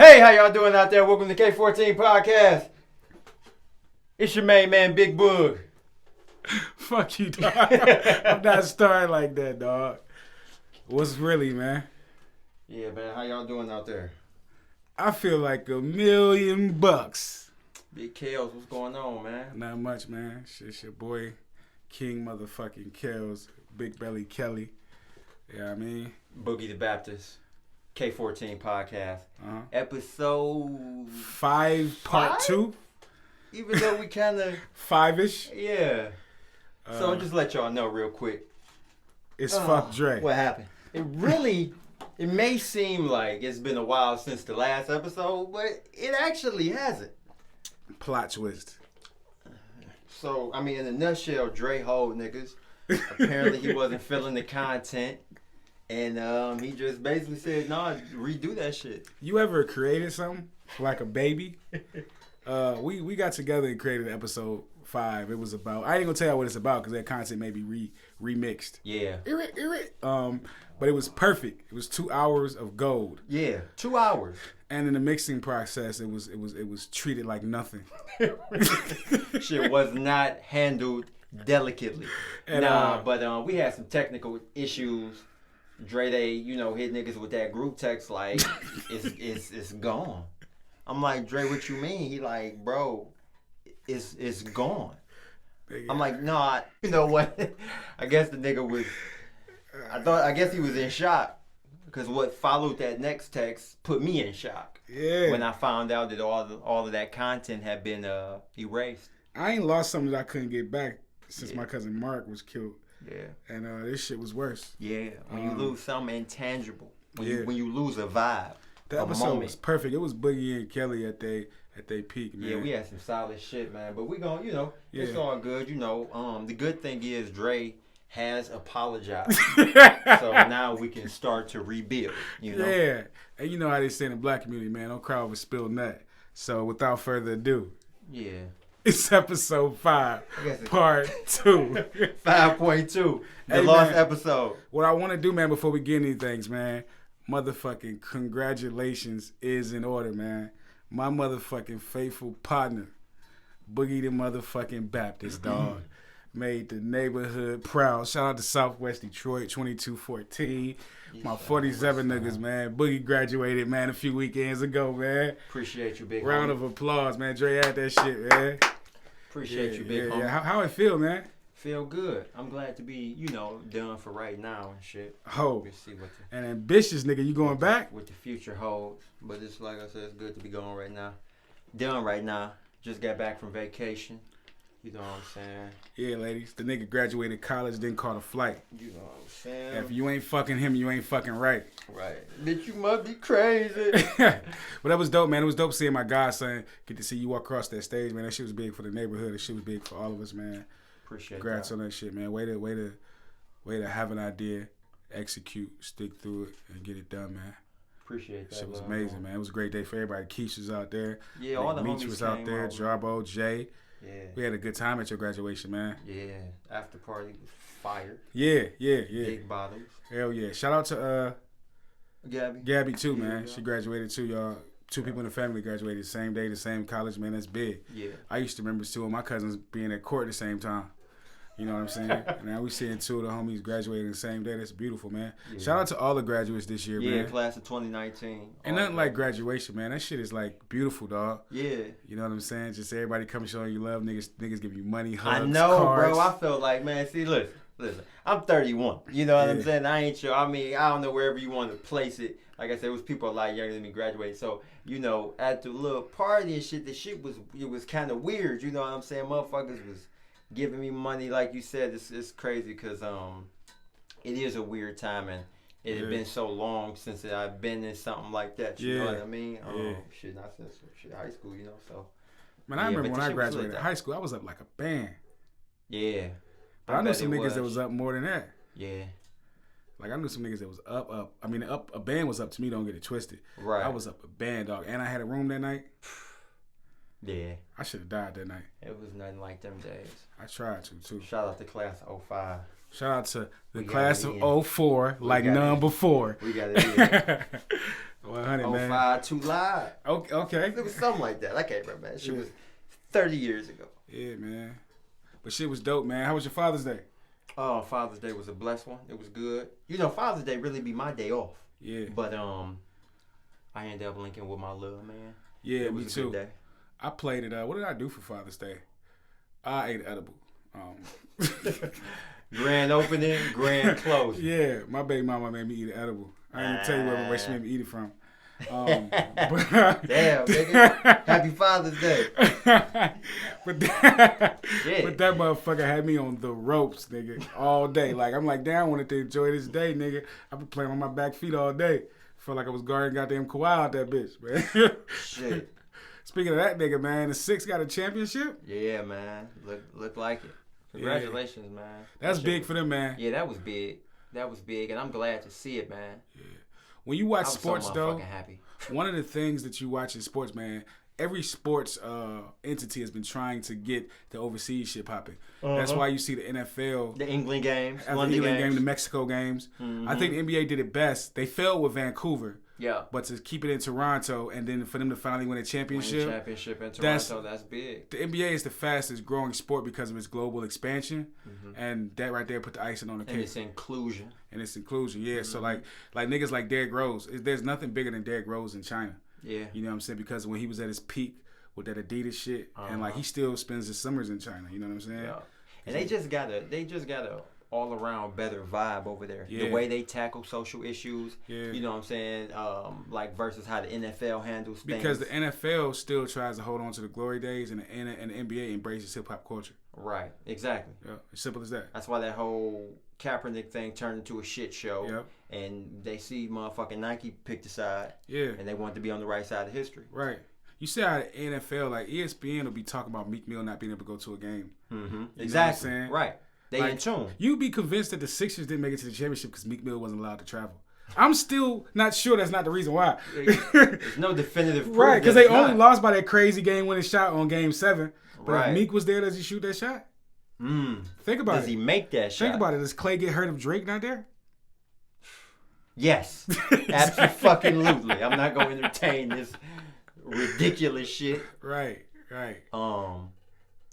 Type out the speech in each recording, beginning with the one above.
Hey, how y'all doing out there? Welcome to K14 Podcast. It's your main man, Big Boog. Fuck you, dog. I'm not starting like that, dog. What's really, man? Yeah, man. How y'all doing out there? I feel like $1,000,000. Big Kales, what's going on, man? Not much, man. It's your boy, King motherfucking Kales, Big Belly Kelly. Yeah, I mean? Boogie the Baptist. K14 Podcast. Uh-huh. Episode 5, part 2. Even though we kind of... 5-ish. Yeah. So just let y'all know real quick. It's fuck Dre. What happened? It may seem like it's been a while since the last episode, but it actually hasn't. Plot twist. So, I mean, in a nutshell, Dre hold niggas. Apparently he wasn't feeling the content. And he just basically said, nah, redo that shit. You ever created something like a baby? We got together and created episode 5. It was about, I ain't gonna tell you what it's about because that content may be remixed. Yeah. But it was perfect. It was 2 hours of gold. Yeah, 2 hours. And in the mixing process, it was treated like nothing. Shit was not handled delicately. And, but we had some technical issues. Dre, they, hit niggas with that group text like, it's gone. I'm like, Dre, what you mean? He like, bro, it's gone. I'm like, no, you know what? I guess the nigga was, I guess he was in shock. Because what followed that next text put me in shock. Yeah. When I found out that all of that content had been erased. I ain't lost something that I couldn't get back since my cousin Mark was killed. Yeah. And this shit was worse. Yeah. When you lose something intangible. When yeah. when you lose a vibe. The episode was perfect. It was Boogie and Kelly at they peak, man. Yeah, we had some solid shit, man. But we gon', it's all good. The good thing is Dre has apologized. So now we can start to rebuild, Yeah. And you know how they say in the black community, man, don't cry over spilled nut. So without further ado. Yeah. It's episode 5, part 2. 5.2, the lost episode. What I want to do, man, before we get into things, man, motherfucking congratulations is in order, man. My motherfucking faithful partner, Boogie the motherfucking Baptist, dog, made the neighborhood proud. Shout out to Southwest Detroit, 2214. My 47 niggas, man. Boogie graduated, man, a few weekends ago, man. Appreciate you, big Round homie. of applause, man. Dre had that shit, man. Appreciate you, big homie. Yeah. How it feel, man? Feel good. I'm glad to be, done for right now and shit. Oh. We'll see what and ambitious, nigga. You going back? What the future holds. But it's like I said, it's good to be going right now. Done right now. Just got back from vacation. You know what I'm saying? Yeah, ladies. The nigga graduated college, then caught a flight. You know what I'm saying? If you ain't fucking him, you ain't fucking right. Right. Bitch, you must be crazy. But that was dope, man. It was dope seeing my godson get to see you walk across that stage, man. That shit was big for the neighborhood. That shit was big for all of us, man. Appreciate Congrats that. on that shit, man. Way to have an idea, execute, stick through it, and get it done, man. Appreciate that. Shit was amazing, man. It was a great day for everybody. Keisha was out there. Yeah, all the Meech homies was out there. over. Jarbo, Jay. Yeah. We had a good time at your graduation, man. Yeah. After party was fire. Yeah. Big bottles. Hell yeah. Shout out to Gabby too, man. Yeah. She graduated too, y'all. 2 people in the family graduated the same day, the same college, man. That's big. Yeah. I used to remember 2 of my cousins being at court at the same time. You know what I'm saying? Now we seeing 2 of the homies graduating the same day. That's beautiful, man. Yeah. Shout out to all the graduates this year, man. Yeah, class of 2019. And nothing like graduation, man. That shit is like beautiful, dog. Yeah. You know what I'm saying? Just everybody coming showing you love. Niggas give you money, hugs, I know, cards. bro. I felt like, man, see, listen. I'm 31. You know what I'm saying? I ain't sure. I mean, I don't know wherever you want to place it. Like I said, it was people a lot younger than me graduating. So, at the little party and shit, it was kind of weird. You know what I'm saying? Motherfuckers was giving me money, like you said. It's crazy because it is a weird time, and it had been so long since I've been in something like that. You know what I mean? Shit, not since high school, so. Man, I remember when I graduated high school, I was up like a band. Yeah. But I know some niggas that was up more than that. Yeah. Like, I knew some niggas that was up. I mean, a band was up to me, don't get it twisted. Right. I was up a band, dog. And I had a room that night. Yeah. I should have died that night. It was nothing like them days. I tried to, too. Shout out to class of 05. Shout out to the class of 04, like none before. We got it in. 100, man. 05, 2 Live. Okay. It was something like that. I can't remember, man. Shit was 30 years ago. Yeah, man. But shit was dope, man. How was your Father's Day? Oh, Father's Day was a blessed one. It was good. Father's Day really be my day off. Yeah. But I ended up linking with my little man. Yeah, it was me a too. Good day. I played it. What did I do for Father's Day? I ate edible. Grand opening, grand closing. Yeah, my baby mama made me eat an edible. I ain't gonna tell you where she made me eat it from. Damn, nigga. Happy Father's Day. but that motherfucker had me on the ropes, nigga, all day. Like, I'm like, damn, I wanted to enjoy this day, nigga. I've been playing on my back feet all day. Felt like I was guarding goddamn Kawhi out that bitch, man. Shit. Speaking of that nigga, man, the Six got a championship? Yeah, man. Look like it. Congratulations, man. That's big for them, man. Yeah, that was big. And I'm glad to see it, man. Yeah. When you watch sports, though, happy. One of the things that you watch in sports, man, every sports entity has been trying to get the overseas shit popping. That's why you see the NFL, the England games, the England game, the Mexico games. I think the NBA did it best. They failed with Vancouver. Yeah. But to keep it in Toronto and then for them to finally win a championship. In Toronto, that's big. The NBA is the fastest growing sport because of its global expansion. And that right there put the icing on the cake. And its inclusion. Yeah. So like niggas like Derrick Rose, there's nothing bigger than Derrick Rose in China. Yeah. You know what I'm saying? Because when he was at his peak with that Adidas shit, and like he still spends his summers in China. You know what I'm saying? Yeah. And they just got a all around better vibe over there. Yeah. The way they tackle social issues. Yeah. You know what I'm saying? Like versus how the NFL handles things. Because the NFL still tries to hold on to the glory days, and the NBA embraces hip hop culture. Right. Exactly. Yeah. As simple as that. That's why that whole Kaepernick thing turned into a shit show. Yep. And they see motherfucking Nike picked a side. Yeah. And they want to be on the right side of history. Right. You see how the NFL, like ESPN will be talking about Meek Mill not being able to go to a game. Exactly. Right. They like, in tune. You'd be convinced that the Sixers didn't make it to the championship because Meek Mill wasn't allowed to travel. I'm still not sure that's not the reason why. There's no definitive proof. Right, because they only lost by that crazy game-winning shot on Game 7. But if Meek was there, does he shoot that shot? Think about it. Does he make that shot? Think about it. Does Clay get hurt if Drake not there? Yes. Absolutely. I'm not going to entertain this ridiculous shit. Right.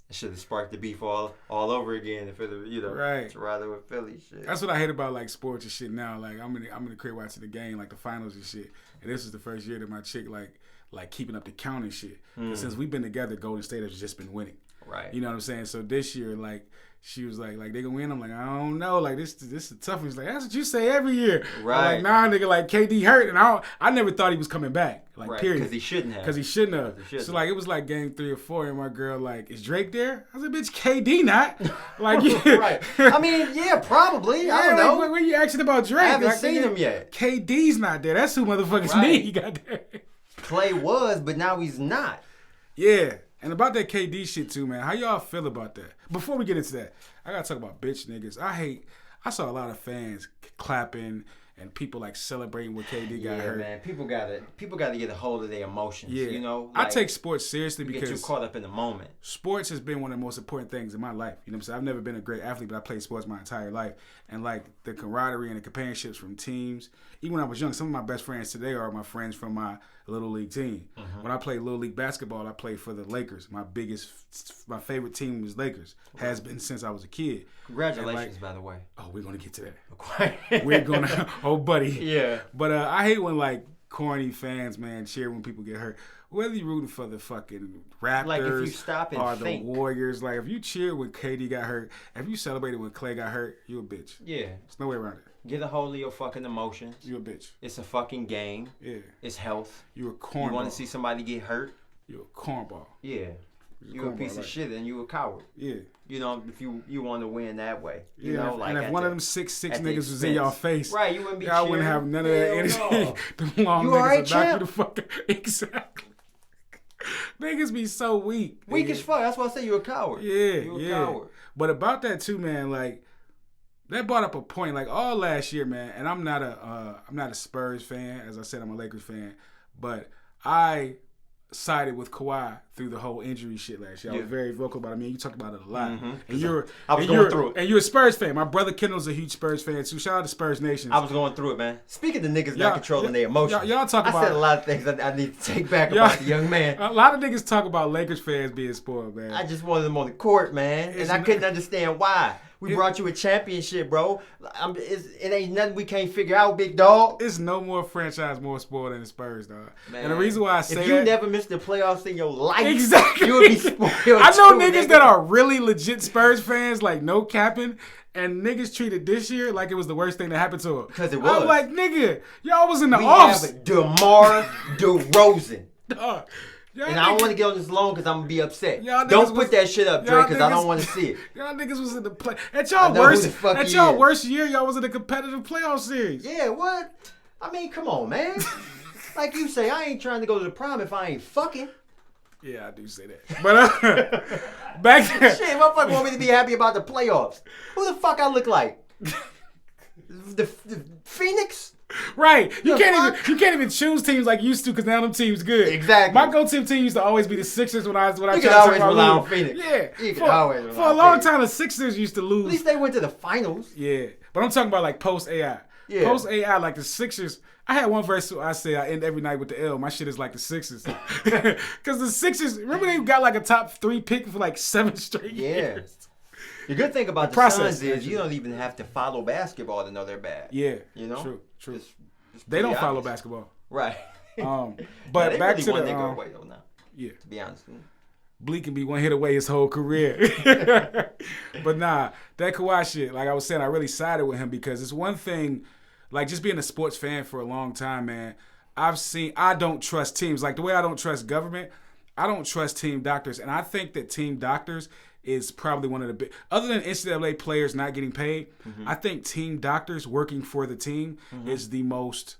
It should have sparked the beef all over again if it, Toronto and Philly shit. That's what I hate about like sports and shit now. Like I'm in the crib watching the game, like the finals and shit. And this is the first year that my chick like keeping up the count and shit. Since we've been together, Golden State has just been winning. Right. You know what I'm saying? So this year, like she was like they gonna win. I'm like, I don't know. Like this is tough. He's like, that's what you say every year. Right. I'm like, nah, nigga, like KD hurt, and I never thought he was coming back. Like right. Period. Because he shouldn't have. So like it was like game 3 or 4, and my girl like, is Drake there? I was like, bitch, KD not. Like yeah. Right. I mean, yeah, probably. I don't know. Like, when you asking about Drake, I haven't seen him yet. KD's not there. That's who motherfuckers need. Got there. Clay was, but now he's not. Yeah. And about that KD shit too, man. How y'all feel about that? Before we get into that, I gotta talk about bitch niggas. I saw a lot of fans clapping and people like celebrating when KD got hurt. Man, people gotta get a hold of their emotions. Yeah. You know, I take sports seriously because get too caught up in the moment. Sports has been one of the most important things in my life. You know what I'm saying? I've never been a great athlete, but I played sports my entire life. And like the camaraderie and the companionships from teams. Even when I was young, some of my best friends today are my friends from my little league team. When I played little league basketball, I played for the Lakers. My favorite team was Lakers. Has been since I was a kid. Congratulations, by the way. Oh, we're gonna get to that. We're gonna. Oh, buddy. Yeah. But I hate when like corny fans, man, cheer when people get hurt. Whether you're rooting for the fucking Raptors like if you stop and or think. The Warriors, like if you cheer when KD got hurt, if you celebrated when Clay got hurt, you a bitch. Yeah. There's no way around it. Get a hold of your fucking emotions. You a bitch. It's a fucking game. Yeah. It's health. You a cornball. You want to see somebody get hurt? You a cornball. Yeah. You a piece of shit and you a coward. Yeah. You know, if you want to win that way. You yeah, know, like and if one of them 6'6" niggas was in your face, right, you wouldn't be y'all wouldn't have none of that energy. The long niggas would knock you the fuck out. Exactly. Niggas be so weak. Weak as fuck. That's why I say you a coward. Yeah, you a coward. But about that too, man, like that brought up a point. Like all last year, man, and I'm not a Spurs fan. As I said, I'm a Lakers fan. But I sided with Kawhi through the whole injury shit last year. I was very vocal about it. I mean, you talked about it a lot. Mm-hmm. And I was going through it. And you're a Spurs fan. My brother Kendall's a huge Spurs fan too. Shout out to Spurs Nation. I was going through it, man. Speaking of niggas not controlling their emotions, y'all talk about. I said a lot of things I need to take back about the young man. A lot of niggas talk about Lakers fans being spoiled, man. I just wanted them on the court, man, and I couldn't understand why. We brought you a championship, bro. It ain't nothing we can't figure out, big dog. It's no more franchise more spoiled than the Spurs, dog. Man, and the reason why I say if you never missed the playoffs in your life, exactly, you would be spoiled. I know niggas that are really legit Spurs fans, like no capping, and niggas treated this year like it was the worst thing that happened to them. Because it was. I'm like, nigga, y'all was in the offs. We have DeMar DeRozan. And I don't want to get on this long because I'm going to be upset. Don't put that shit up, Dre, because I don't want to see it. Y'all niggas was in the play. At y'all worst year, y'all was in a competitive playoff series. Yeah, what? I mean, come on, man. Like you say, I ain't trying to go to the prom if I ain't fucking. Yeah, I do say that. But back there. Shit, motherfucker want me to be happy about the playoffs. Who the fuck I look like? The Phoenix? Right. You can't even choose teams like you used to because now them teams good. Exactly. My go-to team used to always be the Sixers when I tried to always rely on Phoenix. Yeah. You can always rely on For a long time, the Sixers used to lose. At least they went to the finals. Yeah. But I'm talking about like post-AI. Yeah. Post-AI, like the Sixers. I had one verse where I say I end every night with the L. My shit is like the Sixers. Because the Sixers, remember they got like a top 3 pick for like 7 straight years. The good thing about the Suns is you don't even have to follow basketball to know they're bad. Yeah. You know? True. Just they don't follow basketball. Right. But they back really to want the to go away though now. Yeah. To be honest. Bleak can be one hit away his whole career. But nah, that Kawhi shit, like I was saying, I really sided with him because it's one thing, like just being a sports fan for a long time, man, I don't trust teams. Like the way I don't trust government, I don't trust team doctors. And I think that team doctors is probably one of the big, other than NCAA players not getting paid, I think team doctors working for the team is the most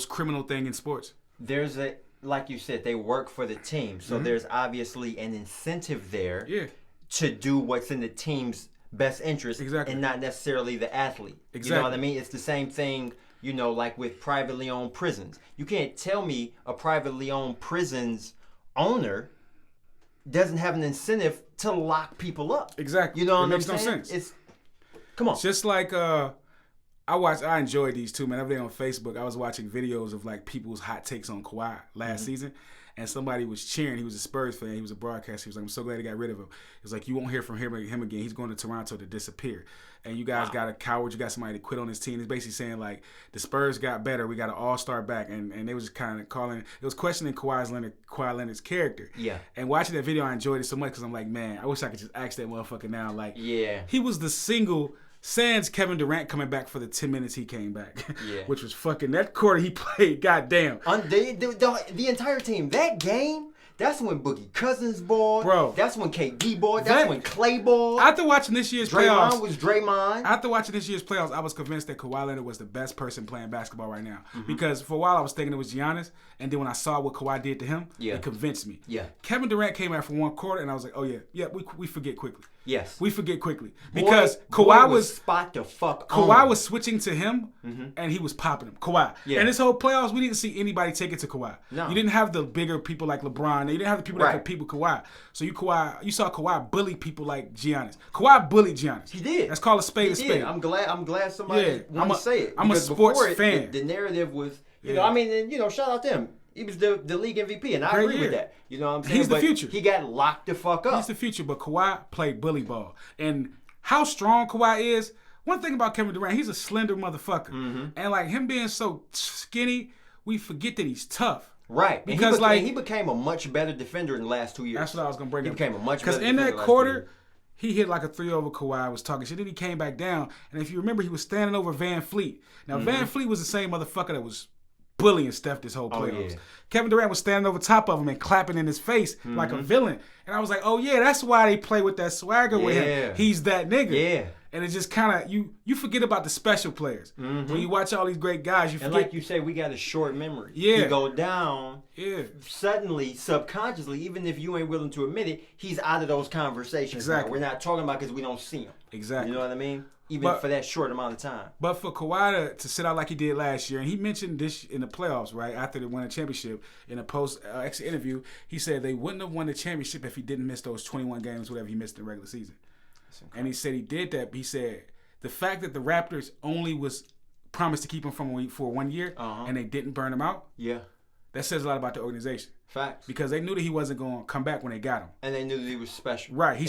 criminal thing in sports. There's like you said, they work for the team. So there's obviously an incentive there to do what's in the team's best interest and not necessarily the athlete. Exactly. You know what I mean? It's the same thing, you know, like with privately owned prisons. You can't tell me a privately owned prison's owner doesn't have an incentive to lock people up. Exactly. You know what it I'm makes saying? No sense. Come on. Just like I enjoy these too, man. Every day on Facebook, I was watching videos of like people's hot takes on Kawhi last season, and somebody was cheering. He was a Spurs fan. He was a broadcaster. He was like, "I'm so glad they got rid of him." He was like, "You won't hear from him again. He's going to Toronto to disappear." And you guys got a coward. You got somebody to quit on his team. It's basically saying like the Spurs got better. We got an all-star back, and they was just kind of calling. It was questioning Kawhi Leonard's character. Yeah. And watching that video, I enjoyed it so much because I'm like, man, I wish I could just ask that motherfucker now. Like, yeah, he was the single. Sans Kevin Durant coming back for the 10 minutes he came back, which was fucking that quarter he played. Goddamn, the entire team that game. That's when Boogie Cousins balled. Bro. That's when KD balled. That's when Clay balled. After watching this year's playoffs. Draymond was Draymond. After watching this year's playoffs, I was convinced that Kawhi Leonard was the best person playing basketball right now. Because for a while I was thinking it was Giannis. And then when I saw what Kawhi did to him, it convinced me. Yeah. Kevin Durant came out for one quarter and I was like, oh yeah, we forget quickly. Yes. We forget quickly. Because Kawhi was spot the fuck Kawhi on. was switching to him and he was popping him. Kawhi. Yeah. And this whole playoffs, we didn't see anybody take it to Kawhi. No. You didn't have the bigger people like LeBron. You didn't have the people that could compete with Kawhi. So you saw Kawhi bully people like Giannis. Kawhi bullied Giannis. He did. Let's call a spade a spade. I'm glad somebody wanted to say it. I'm a sports fan. The narrative was, you know, I mean, you know, shout out to him. He was the league MVP, and I agree with that. You know what I'm saying? He's the future. He got locked the fuck up. He's the future, but Kawhi played bully ball. And how strong Kawhi is, one thing about Kevin Durant, he's a slender motherfucker. And like him being so skinny, we forget that he's tough. Right. Because he became a much better defender in the last 2 years. That's what I was going to bring up. He became a much better defender. Because in that quarter, he hit like a 3 over Kawhi, was talking shit. Then he came back down. And if you remember, he was standing over Van Fleet. Now, Van Fleet was the same motherfucker that was bullying Steph this whole playoffs. Kevin Durant was standing over top of him and clapping in his face like a villain. And I was like, oh yeah, that's why they play with that swagger with him. He's that nigga. Yeah. And it's just kind of, you forget about the special players. When you watch all these great guys, you forget. And like you say, we got a short memory. Yeah. You go down, suddenly, subconsciously, even if you ain't willing to admit it, he's out of those conversations. Exactly. Now. We're not talking about because we don't see him. Exactly. You know what I mean? Even for that short amount of time. But for Kawhi to sit out like he did last year, and he mentioned this in the playoffs, right, after they won a championship, in a post-exit interview, he said they wouldn't have won the championship if he didn't miss those 21 games, whatever he missed in the regular season. And he said he did that. He said the fact that the Raptors only was promised to keep him for 1 year, and they didn't burn him out, that says a lot about the organization. Facts. Because they knew that he wasn't going to come back when they got him. And they knew that he was special. Right.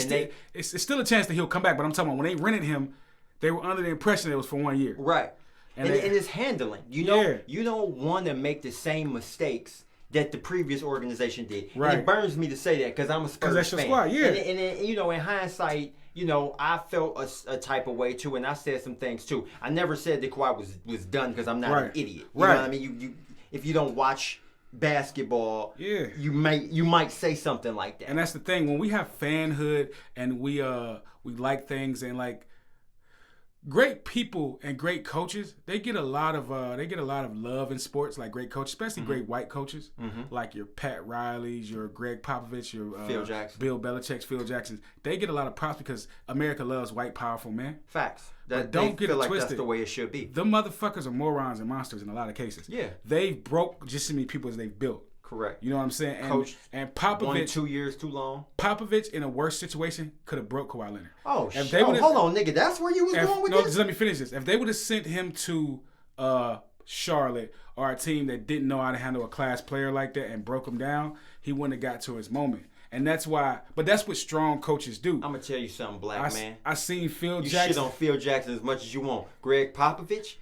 It's still a chance that he'll come back, but I'm talking about when they rented him, they were under the impression that it was for 1 year. Right. And it's handling. You don't want to make the same mistakes that the previous organization did. Right. And it burns me to say that because I'm a Spurs fan. Because that's your squad, And in hindsight, I felt a type of way too, and I said some things too. I never said that Kawhi was done because I'm not an idiot. You know what I mean? You if you don't watch basketball, you might say something like that. And that's the thing, when we have fanhood and we like things, and like great people and great coaches, they get a lot of love in sports, like great coaches, especially great white coaches, like your Pat Rileys, your Greg Popovich, your Phil Jackson, Bill Belichick, Phil Jackson. They get a lot of props because America loves white, powerful men. Facts. But don't get it twisted. That's the way it should be. The motherfuckers are morons and monsters in a lot of cases. Yeah. They've broke just as many people as they've built. Correct. You know what I'm saying? And Popovich, 1 2 years too long. Popovich in a worse situation could have broke Kawhi Leonard. Oh shit! Hold on, nigga. That's where you was going with this? No, just let me finish this. If they would have sent him to Charlotte or a team that didn't know how to handle a class player like that and broke him down, he wouldn't have got to his moment. And that's why. But that's what strong coaches do. I'm gonna tell you something, black man. I seen Phil Jackson. You shit on Phil Jackson as much as you want. Greg Popovich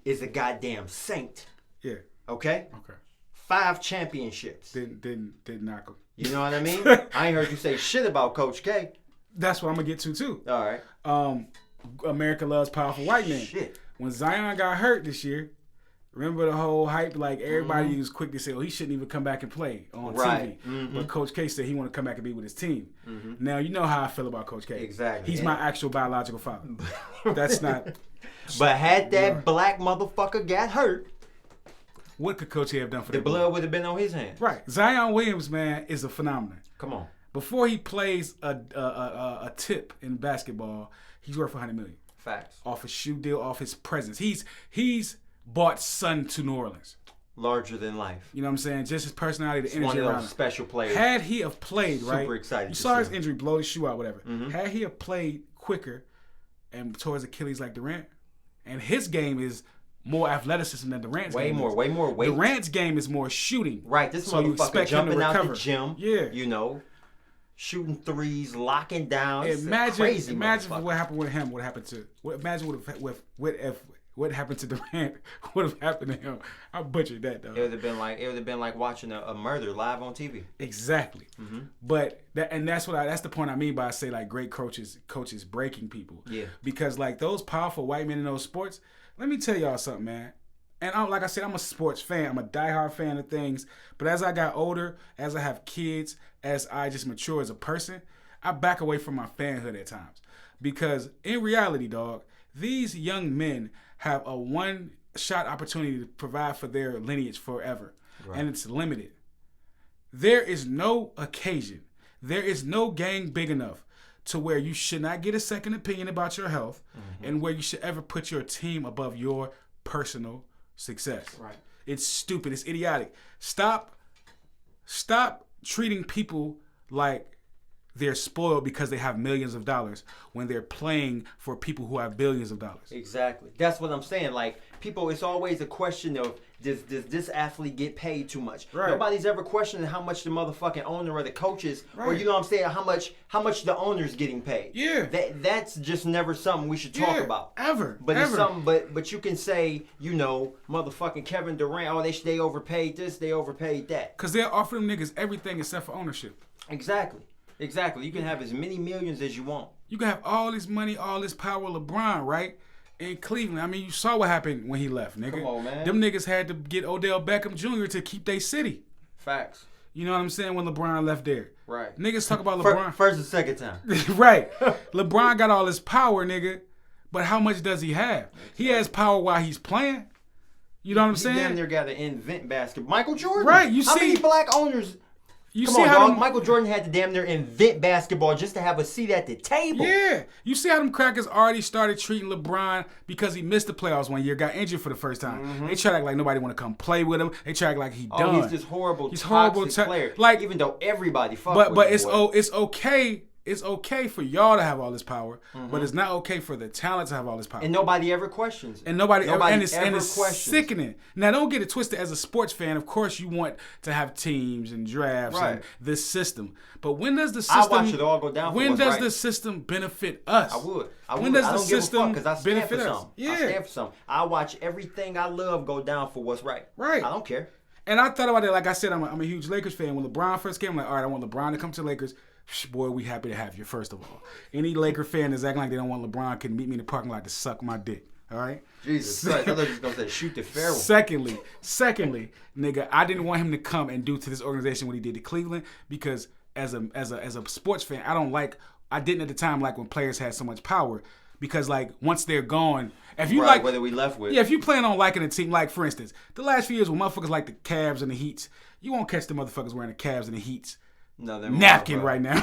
is a goddamn saint. Yeah. Okay. 5 championships. Didn't knock him. You know what I mean? I ain't heard you say shit about Coach K. That's what I'm gonna get to too. All right. America loves powerful white men. Shit. When Zion got hurt this year, remember the whole hype? Like everybody was quick to say, "Oh, he shouldn't even come back and play on TV." But Coach K said he want to come back and be with his team. Now you know how I feel about Coach K. Exactly. He's my actual biological father. That's not. But had that black motherfucker got hurt, what could Coach K have done for the blood would have been on his hands. Right. Zion Williams, man, is a phenomenon. Come on. Before he plays a tip in basketball, he's worth $100 million. Facts. Off his shoe deal, off his presence. He's bought Sun to New Orleans. Larger than life. You know what I'm saying? Just his personality, the energy around him. One of of those special players. Had he have played, right? Super excited. You saw his injury, blow his shoe out, whatever. Had he have played quicker and towards Achilles like Durant, and his game is more athleticism than Durant's game. Way more weight. Durant's game is more shooting. Right. This motherfucker jumping out the gym. Yeah. Shooting threes, locking down. Imagine what happened with him. What happened to? Imagine what happened to Durant would have happened to him. I butchered that though. It would have been like watching a murder live on TV. Exactly. But that's the point I mean by I say like great coaches breaking people. Yeah. Because like those powerful white men in those sports. Let me tell y'all something, man. And like I said, I'm a sports fan. I'm a diehard fan of things. But as I got older, as I have kids, as I just mature as a person, I back away from my fanhood at times. Because in reality, dog, these young men have a one-shot opportunity to provide for their lineage forever. Right. And it's limited. There is no occasion. There is no gang big enough to where you should not get a second opinion about your health and where you should ever put your team above your personal success. Right. It's stupid. It's idiotic. Stop treating people like they're spoiled because they have millions of dollars when they're playing for people who have billions of dollars. Exactly. That's what I'm saying. Like, people, it's always a question of, does this athlete get paid too much? Right. Nobody's ever questioning how much the motherfucking owner or the coaches, or you know what I'm saying, how much the owner's getting paid. Yeah. That's just never something we should talk about. Ever. But it's something. But you can say, motherfucking Kevin Durant, they overpaid this, they overpaid that. Because they'll offer them niggas everything except for ownership. Exactly. You can have as many millions as you want. You can have all this money, all this power. LeBron, right? In Cleveland. I mean, you saw what happened when he left, nigga. Come on, man. Them niggas had to get Odell Beckham Jr. to keep their city. Facts. You know what I'm saying? When LeBron left there. Right. Niggas talk about LeBron. First and second time. Right. LeBron got all his power, nigga. But how much does he have? He has power while he's playing. You know what I'm saying? He damn near got to invent basketball. Michael Jordan. Right. How many black owners? Come on, dog. Michael Jordan had to damn near invent basketball just to have a seat at the table. Yeah. You see how them crackers already started treating LeBron because he missed the playoffs one year, got injured for the first time. Mm-hmm. They try to act like nobody want to come play with him. They try to act like he done. Oh, he's this horrible, toxic player. Like, even though everybody fucks with him. But it's okay. It's okay for y'all to have all this power, but it's not okay for the talent to have all this power. And nobody ever questions it. And nobody ever questions. Sickening. Now, don't get it twisted. As a sports fan, of course, you want to have teams and drafts and this system. But when does the system? I watch it all go down. When does the system benefit us? I would. When does the system benefit us? Yeah. I stand for something. I watch everything I love go down for what's right. Right. I don't care. And I thought about it. Like I said, I'm a huge Lakers fan. When LeBron first came, I'm like, all right, I want LeBron to come to the Lakers. Boy, we happy to have you, first of all. Any Laker fan that's acting like they don't want LeBron can meet me in the parking lot to suck my dick. All right? Jesus Christ. I thought you was going to say shoot the fair one. Secondly, nigga, I didn't want him to come and do to this organization what he did to Cleveland because as a sports fan, I didn't at the time like when players had so much power because like once they're gone, if you like whether we left with. Yeah, if you plan on liking a team, like for instance, the last few years when motherfuckers like the Cavs and the Heats, you won't catch the motherfuckers wearing the Cavs and the Heats. No, napkin right now.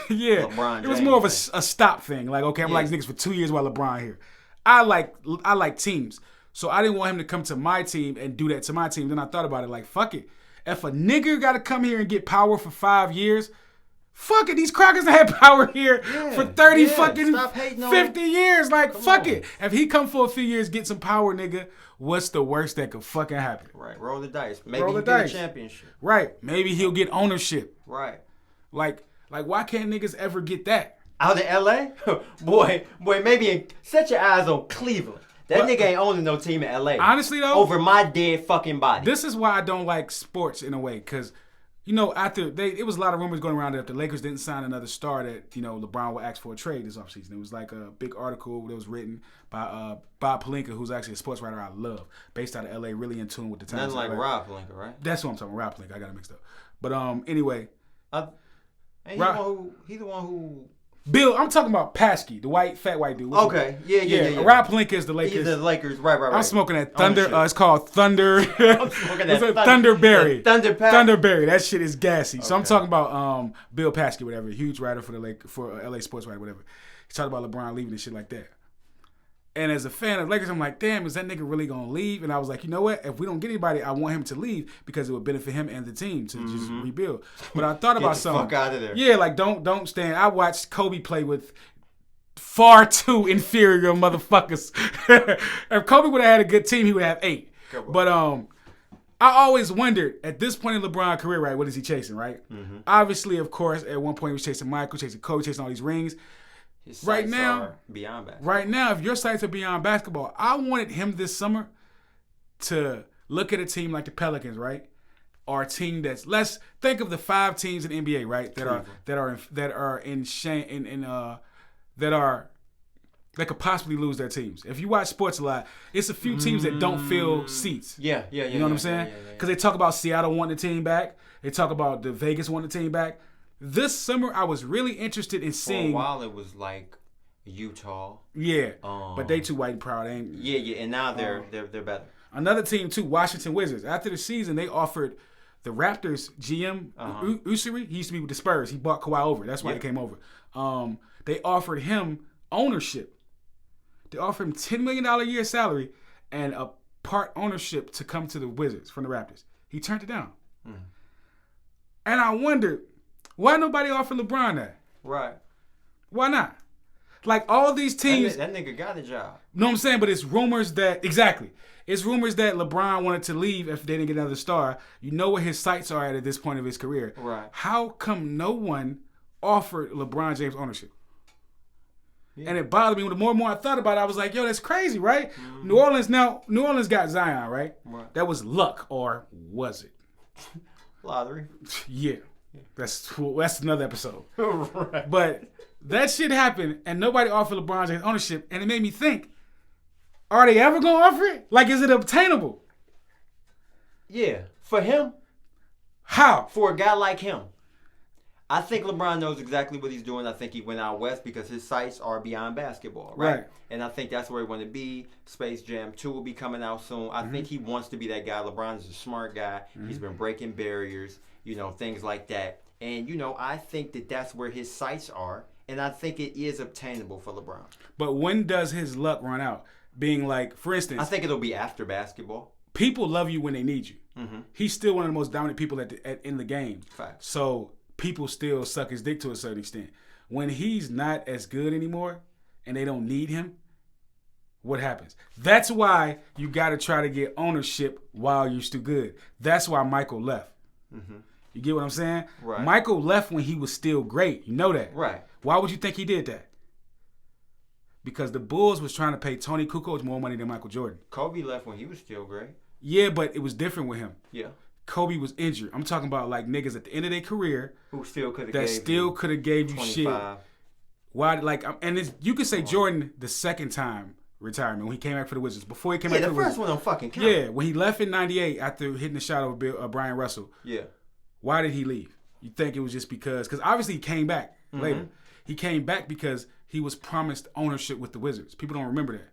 Yeah, LeBron James it was more of a stop thing. Like, okay, I'm like niggas for 2 years while LeBron here. I like teams, so I didn't want him to come to my team and do that to my team. Then I thought about it, like, fuck it. If a nigga got to come here and get power for 5 years, fuck it. These crackers had power here for 30 fucking 50 years. Like, fuck it. If he come for a few years, get some power, nigga. What's the worst that could fucking happen? Right. Roll the dice. Maybe he'll get a championship. Right. Maybe he'll get ownership. Right. Like why can't niggas ever get that? Out in L.A.? boy, maybe set your eyes on Cleveland. That nigga ain't owning no team in L.A. Honestly, though. Over my dead fucking body. This is why I don't like sports in a way, because, you know, it was a lot of rumors going around that if the Lakers didn't sign another star that, you know, LeBron would ask for a trade this offseason. It was like a big article that was written by Bob Pelinka, who's actually a sports writer I love, based out of L.A., really in tune with the times. Nothing like Rob Pelinka, right? That's what I'm talking about, Rob Pelinka. I got it mixed up. But anyway. He's the one who... Bill, I'm talking about Paskey, the fat white dude. Okay, yeah. Rob Pelinka is the Lakers. He's the Lakers, right. I'm smoking that Thunder. It's called Thunder. I'm smoking that Thunderberry. Thunderberry. That shit is gassy. Okay. So I'm talking about Bill Paskey, whatever, huge writer for LA Sports Writer, whatever. He talked about LeBron leaving and shit like that. And as a fan of Lakers, I'm like, damn, is that nigga really gonna leave? And I was like, you know what? If we don't get anybody, I want him to leave because it would benefit him and the team to just rebuild. But I thought about something. Get the fuck out of there. Yeah, like don't stand. I watched Kobe play with far too inferior motherfuckers. If Kobe would have had a good team, he would have 8. But I always wondered, at this point in LeBron's career, right, what is he chasing, right? Mm-hmm. Obviously, of course, at one point he was chasing Michael, chasing Kobe, chasing all these rings. His sights are beyond basketball. Right now, if your sights are beyond basketball, I wanted him this summer to look at a team like the Pelicans, right? Or a team let's think of the 5 teams in the NBA, right? That could possibly lose their teams. If you watch sports a lot, it's a few teams that don't fill seats. Yeah. You know what I'm saying? Because they talk about Seattle wanting the team back. They talk about the Vegas wanting the team back. This summer, I was really interested in seeing. For a while, it was like Utah. Yeah, but they too white and proud, ain't? Yeah, and now they're better. Another team too, Washington Wizards. After the season, they offered the Raptors GM Usuri. He used to be with the Spurs. He bought Kawhi over. That's why he came over. They offered him ownership. They offered him $10 million a year salary and a part ownership to come to the Wizards from the Raptors. He turned it down. And I wondered, why nobody offer LeBron that? Right. Why not? Like all these teams. That nigga got a job. Know what I'm saying? But it's rumors that It's rumors that LeBron wanted to leave if they didn't get another star. You know what his sights are at this point of his career. Right. How come no one offered LeBron James ownership? Yeah. And it bothered me. The more and more I thought about it, I was like, yo, that's crazy, right? Mm-hmm. New Orleans got Zion, right? That was luck, or was it? Lottery. Yeah. That's another episode. Right. But that shit happened, and nobody offered LeBron James ownership, and it made me think, are they ever going to offer it? Like, is it obtainable? Yeah. For him? How? For a guy like him. I think LeBron knows exactly what he's doing. I think he went out west because his sights are beyond basketball, right? And I think that's where he want to be. Space Jam 2 will be coming out soon. I think he wants to be that guy. LeBron is a smart guy. He's been breaking barriers, things like that. And, I think that that's where his sights are. And I think it is obtainable for LeBron. But when does his luck run out? Being like, for instance... I think it'll be after basketball. People love you when they need you. He's still one of the most dominant people in the game. Facts. So... people still suck his dick to a certain extent. When he's not as good anymore and they don't need him, what happens? That's why you got to try to get ownership while you're still good. That's why Michael left. You get what I'm saying? Right. Michael left when he was still great. You know that. Right. Why would you think he did that? Because the Bulls was trying to pay Tony Kukoc more money than Michael Jordan. Kobe left when he was still great. Yeah, but it was different with him. Yeah. Kobe was injured. I'm talking about like niggas at the end of their career who still could have gave you shit. Why? You could say Jordan the second time retirement when he came back for the Wizards. Before he came back for the Wizards. Yeah, the first one don't fucking count. Yeah, when he left in '98 after hitting the shot over Brian Russell. Yeah. Why did he leave? You think it was just because obviously he came back later. He came back because he was promised ownership with the Wizards. People don't remember that.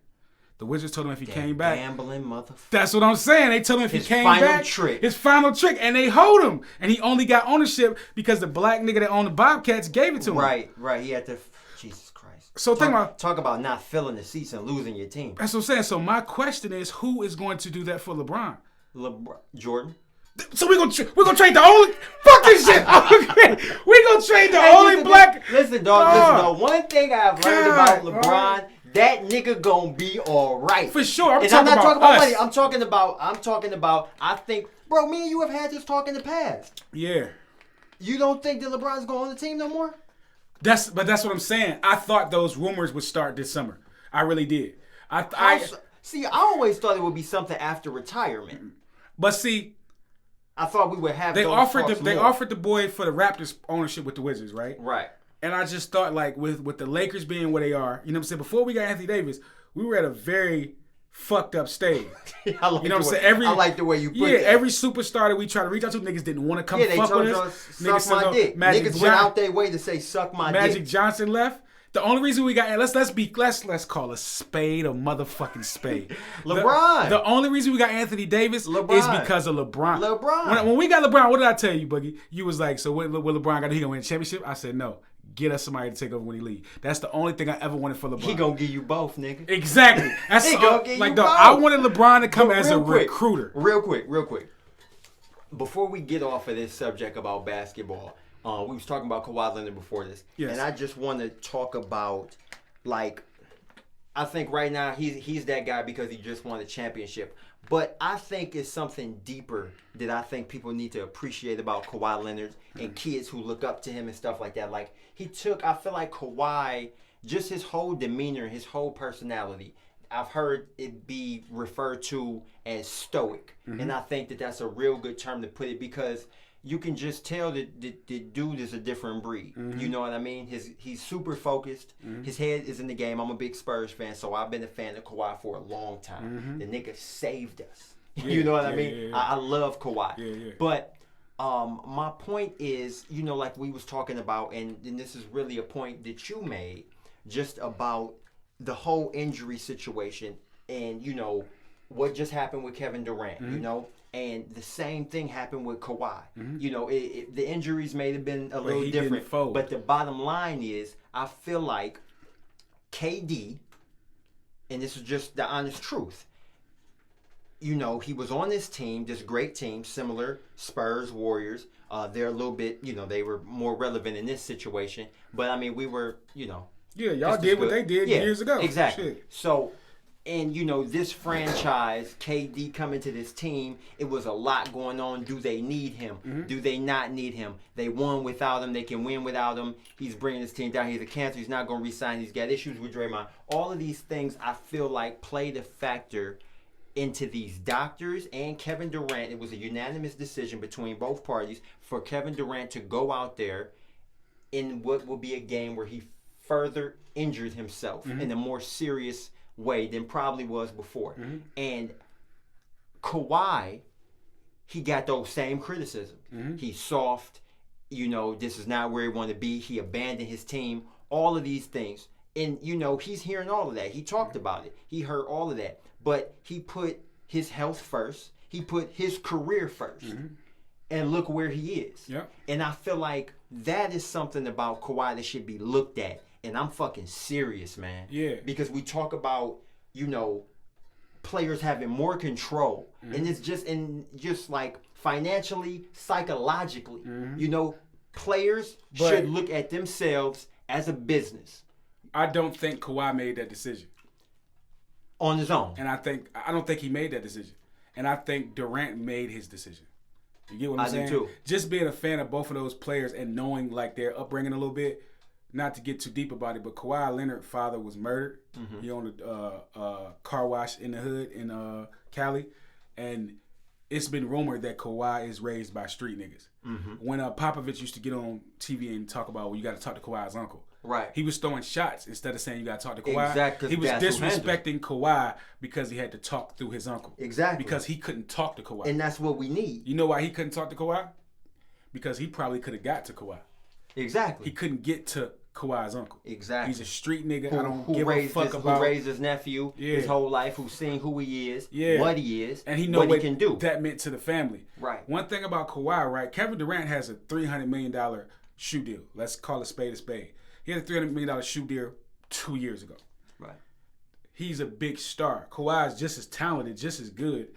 The Wizards told him if he came back. Gambling motherfucker. That's what I'm saying. They told him if he came back. His final trick. And they hold him. And he only got ownership because the black nigga that owned the Bobcats gave it to him. Right. He had to. Jesus Christ. So talk about not filling the seats and losing your team. That's what I'm saying. So my question is, who is going to do that for LeBron? Jordan. So we're gonna trade the only fuck this shit. We're gonna trade the only black. Listen, dog. One thing I've learned about LeBron. That nigga gonna be all right. For sure. I'm not talking about money. I'm talking about, I think, bro, me and you have had this talk in the past. Yeah. You don't think that LeBron's going on the team no more? That's what I'm saying. I thought those rumors would start this summer. I really did. I always thought it would be something after retirement. But see, I thought we would have they offered the boy for the Raptors ownership with the Wizards, right? Right. And I just thought, like, with the Lakers being where they are, you know what I'm saying? Before we got Anthony Davis, we were at a very fucked up stage. I like the way you put it. Yeah, every superstar that we try to reach out to, niggas didn't want to come fuck with us. Suck my dick. Niggas went out their way to say, suck my dick. Magic Johnson left. The only reason we got, let's call a spade a motherfucking spade. LeBron. The only reason we got Anthony Davis is because of LeBron. LeBron. When we got LeBron, what did I tell you, Boogie? You was like, so what LeBron got? He gonna win a championship? I said no. Get us somebody to take over when he leaves. That's the only thing I ever wanted for LeBron. He gonna give you both, nigga. Exactly. That's he gonna give you both. I wanted LeBron to come as a recruiter. Real quick. Before we get off of this subject about basketball, we was talking about Kawhi Leonard before this. Yes. And I just want to talk about, like, I think right now he's that guy because he just won a championship. But I think it's something deeper that I think people need to appreciate about Kawhi Leonard and kids who look up to him and stuff like that. Like, I feel like Kawhi, just his whole demeanor, his whole personality, I've heard it be referred to as stoic. And I think that that's a real good term to put it because you can just tell that the dude is a different breed. You know what I mean? He's super focused. His head is in the game. I'm a big Spurs fan, so I've been a fan of Kawhi for a long time. The nigga saved us. You know what I mean? I love Kawhi. But my point is, like we was talking about, and this is really a point that you made, just about the whole injury situation and, what just happened with Kevin Durant, And the same thing happened with Kawhi. The injuries may have been a little different. But the bottom line is, I feel like KD, and this is just the honest truth, he was on this team, this great team, similar Spurs, Warriors. They're a little bit, they were more relevant in this situation. But, I mean, we were, Yeah, y'all did what they did years ago. Exactly. Shit. So... And, this franchise, KD coming to this team, it was a lot going on. Do they need him? Do they not need him? They won without him. They can win without him. He's bringing his team down. He's a cancer. He's not going to resign. He's got issues with Draymond. All of these things, I feel like, played a factor into these doctors and Kevin Durant. It was a unanimous decision between both parties for Kevin Durant to go out there in what will be a game where he further injured himself in a more serious way than probably was before. And Kawhi he got those same criticisms. Mm-hmm. He's soft. This is not where he want to be. He abandoned his team. All of these things. And, he's hearing all of that. He talked about it. He heard all of that. But he put his health first. He put his career first. Mm-hmm. And look where he is. Yep. And I feel like that is something about Kawhi that should be looked at. And I'm fucking serious, man. Yeah. Because we talk about, players having more control. Mm-hmm. And it's just like financially, psychologically. Mm-hmm. Players should look at themselves as a business. I don't think Kawhi made that decision on his own. And I don't think he made that decision. And I think Durant made his decision. You get what I'm saying? I do too. Just being a fan of both of those players and knowing like their upbringing a little bit, not to get too deep about it, but Kawhi Leonard's father was murdered. Mm-hmm. He owned a car wash in the hood in Cali, and it's been rumored that Kawhi is raised by street niggas. Mm-hmm. When Popovich used to get on TV and talk about, well, you got to talk to Kawhi's uncle. Right. He was throwing shots instead of saying you got to talk to Kawhi. Exactly. He was disrespecting Kawhi because he had to talk through his uncle. Exactly. Because he couldn't talk to Kawhi. And that's what we need. You know why he couldn't talk to Kawhi? Because he probably could have got to Kawhi. Exactly. He couldn't get to Kawhi's uncle. Exactly. He's a street nigga. I don't give a fuck about. Who raised his nephew his whole life, who's seen who he is, what he is, and he know what he can do. That meant to the family. Right. One thing about Kawhi, right? Kevin Durant has a $300 million shoe deal. Let's call a spade a spade. He had a $300 million shoe deal 2 years ago. Right. He's a big star. Kawhi is just as talented, just as good.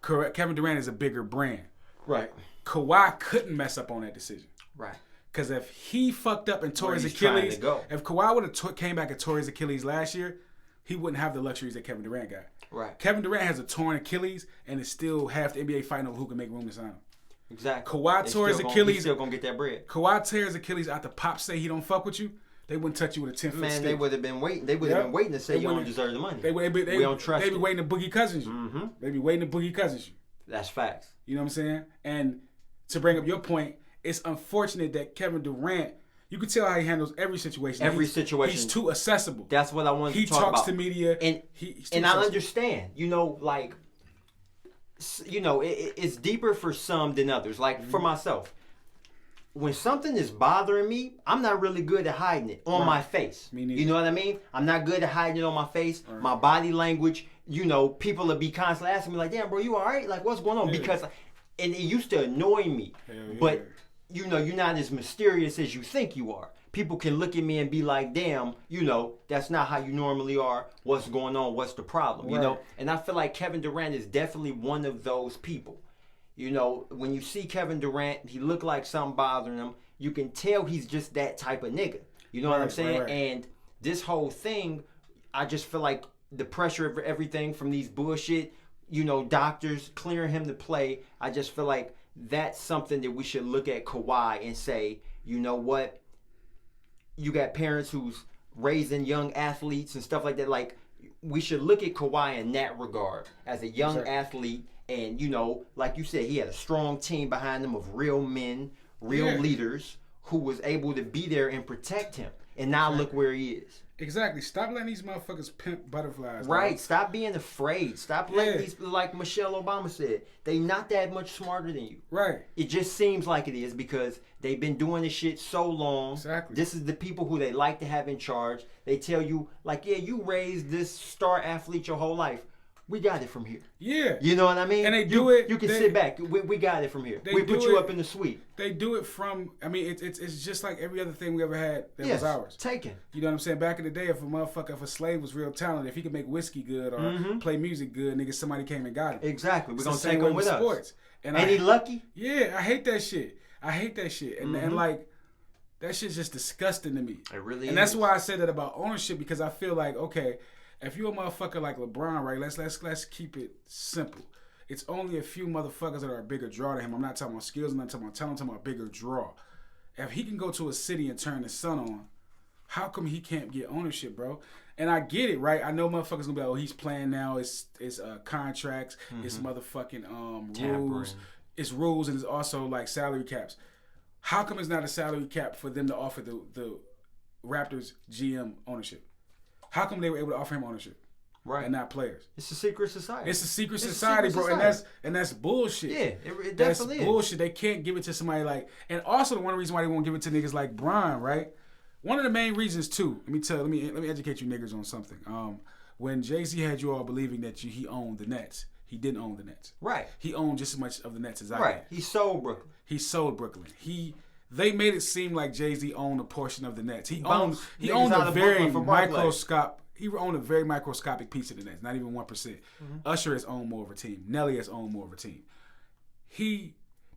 Kevin Durant is a bigger brand. Right. Kawhi couldn't mess up on that decision. Right. Because if he fucked up and tore his Achilles, if Kawhi would have came back and tore his Achilles last year, he wouldn't have the luxuries that Kevin Durant got. Right. Kevin Durant has a torn Achilles and is still half the NBA fighting over who can make room to sign him. Exactly. Kawhi tore his Achilles. He's still gonna get that bread. Kawhi tears Achilles after Pop say he don't fuck with you. They wouldn't touch you with a 10-foot stick. Man, they would have been waiting. They would have been waiting to say you don't deserve the money. We don't trust you. They be waiting to Boogie Cousins you. Mm-hmm. They be waiting to Boogie Cousins you. That's facts. You know what I'm saying? And to bring up your point, it's unfortunate that Kevin Durant, you can tell how he handles every situation. He's too accessible. That's what I wanted to talk about. He talks to media. And I understand. It's deeper for some than others. Like for myself. When something is bothering me, I'm not really good at hiding it on my face. Me neither. You know what I mean? I'm not good at hiding it on my face. Right. My body language, people will be constantly asking me like, damn, bro, you all right? Like, what's going on? Yeah. Because, and it used to annoy me. But, you're not as mysterious as you think you are. People can look at me and be like, damn, that's not how you normally are. What's going on? What's the problem? Right. And I feel like Kevin Durant is definitely one of those people. When you see Kevin Durant, he look like something bothering him. You can tell he's just that type of nigga. You know what I'm saying? Right. And this whole thing, I just feel like the pressure of everything from these bullshit, doctors clearing him to play. I just feel like that's something that we should look at Kawhi and say, you know what? You got parents who's raising young athletes and stuff like that. Like, we should look at Kawhi in that regard as a young athlete. And, like you said, he had a strong team behind him of real men, real leaders who was able to be there and protect him. And now look where he is. Exactly. Stop letting these motherfuckers pimp butterflies. Right. Man. Stop being afraid. Stop letting these, like Michelle Obama said, they not that much smarter than you. Right. It just seems like it is because they've been doing this shit so long. Exactly. This is the people who they like to have in charge. They tell you, like, yeah, you raised this star athlete your whole life. We got it from here. Yeah. You know what I mean? And they do it. You can sit back. We got it from here. We put you up in the suite. They do it from, it's just like every other thing we ever had that was ours. Taken. You know what I'm saying? Back in the day, if a slave was real talented, if he could make whiskey good or play music good, nigga, somebody came and got him. Exactly. We're going to take him with us. Sports. And he lucky? Yeah, I hate that shit. And like, that shit's just disgusting to me. It really is. And that's why I say that about ownership, because I feel like, okay, if you a motherfucker like LeBron, right, let's keep it simple. It's only a few motherfuckers that are a bigger draw to him. I'm not talking about skills, I'm not talking about talent, I'm talking about bigger draw. If he can go to a city and turn the sun on, how come he can't get ownership, bro? And I get it, right? I know motherfuckers gonna be like, oh, he's playing now, it's contracts, it's motherfucking rules. It's rules and it's also like salary caps. How come it's not a salary cap for them to offer the Raptors GM ownership? How come they were able to offer him ownership? Right. And not players. It's a secret society. It's a secret society, bro. And that's bullshit. Yeah, it that's definitely bullshit. is. They can't give it to somebody like. And also the one reason why they won't give it to niggas like Bron, right? One of the main reasons too. Let me educate you niggas on something. When Jay-Z had you all believing that he owned the Nets, he didn't own the Nets. Right. He owned just as much of the Nets as I did. Right. He sold Brooklyn. They made it seem like Jay-Z owned a portion of the Nets. He owned a very microscopic piece of the Nets, not even 1%. Mm-hmm. Usher has owned more of a team. Nelly has owned more of a team.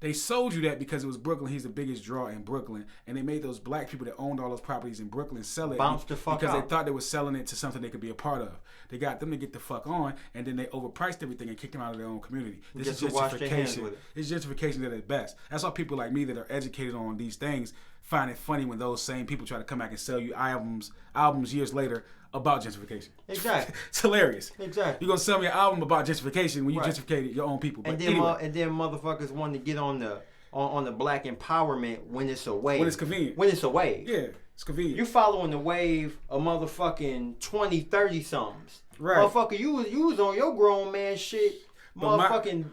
They sold you that because it was Brooklyn. He's the biggest draw in Brooklyn. And they made those black people that owned all those properties in Brooklyn sell it because they thought they were selling it to something they could be a part of. They got them to get the fuck on, and then they overpriced everything and kicked them out of their own community. This is justification. It's justification at its best. That's why people like me that are educated on these things find it funny when those same people try to come back and sell you albums years later about gentrification. Exactly. It's hilarious. Exactly. You're going to sell me an album about gentrification when you gentrificated your own people. But and then motherfuckers want to get on the black empowerment when it's a wave. When it's convenient. When it's a wave. Yeah, it's convenient. You following the wave of motherfucking 20, 30 somethings. Right. Motherfucker, you was on your grown man shit. Motherfucking,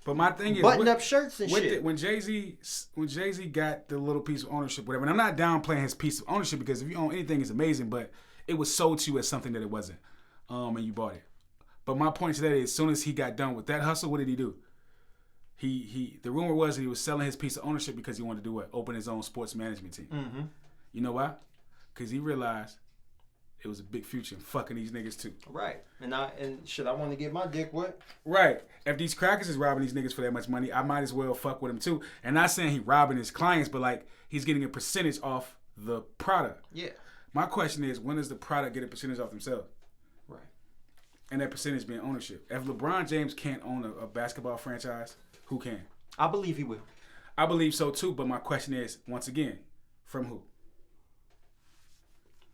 But my thing is button up shirts and shit. When Jay-Z got the little piece of ownership, whatever, and I'm not downplaying his piece of ownership because if you own anything, it's amazing, but it was sold to you as something that it wasn't, and you bought it. But my point to that is, as soon as he got done with that hustle, what did he do? The rumor was that he was selling his piece of ownership because he wanted to do what? Open his own sports management team. Mm-hmm. You know why? Because he realized it was a big future in fucking these niggas too. Right. And I want to get my dick wet. Right. If these crackers is robbing these niggas for that much money, I might as well fuck with him too. And not saying he robbing his clients, but like he's getting a percentage off the product. Yeah. My question is, when does the product get a percentage off themselves? Right. And that percentage being ownership. If LeBron James can't own a basketball franchise, who can? I believe he will. I believe so too, but my question is, once again, from who?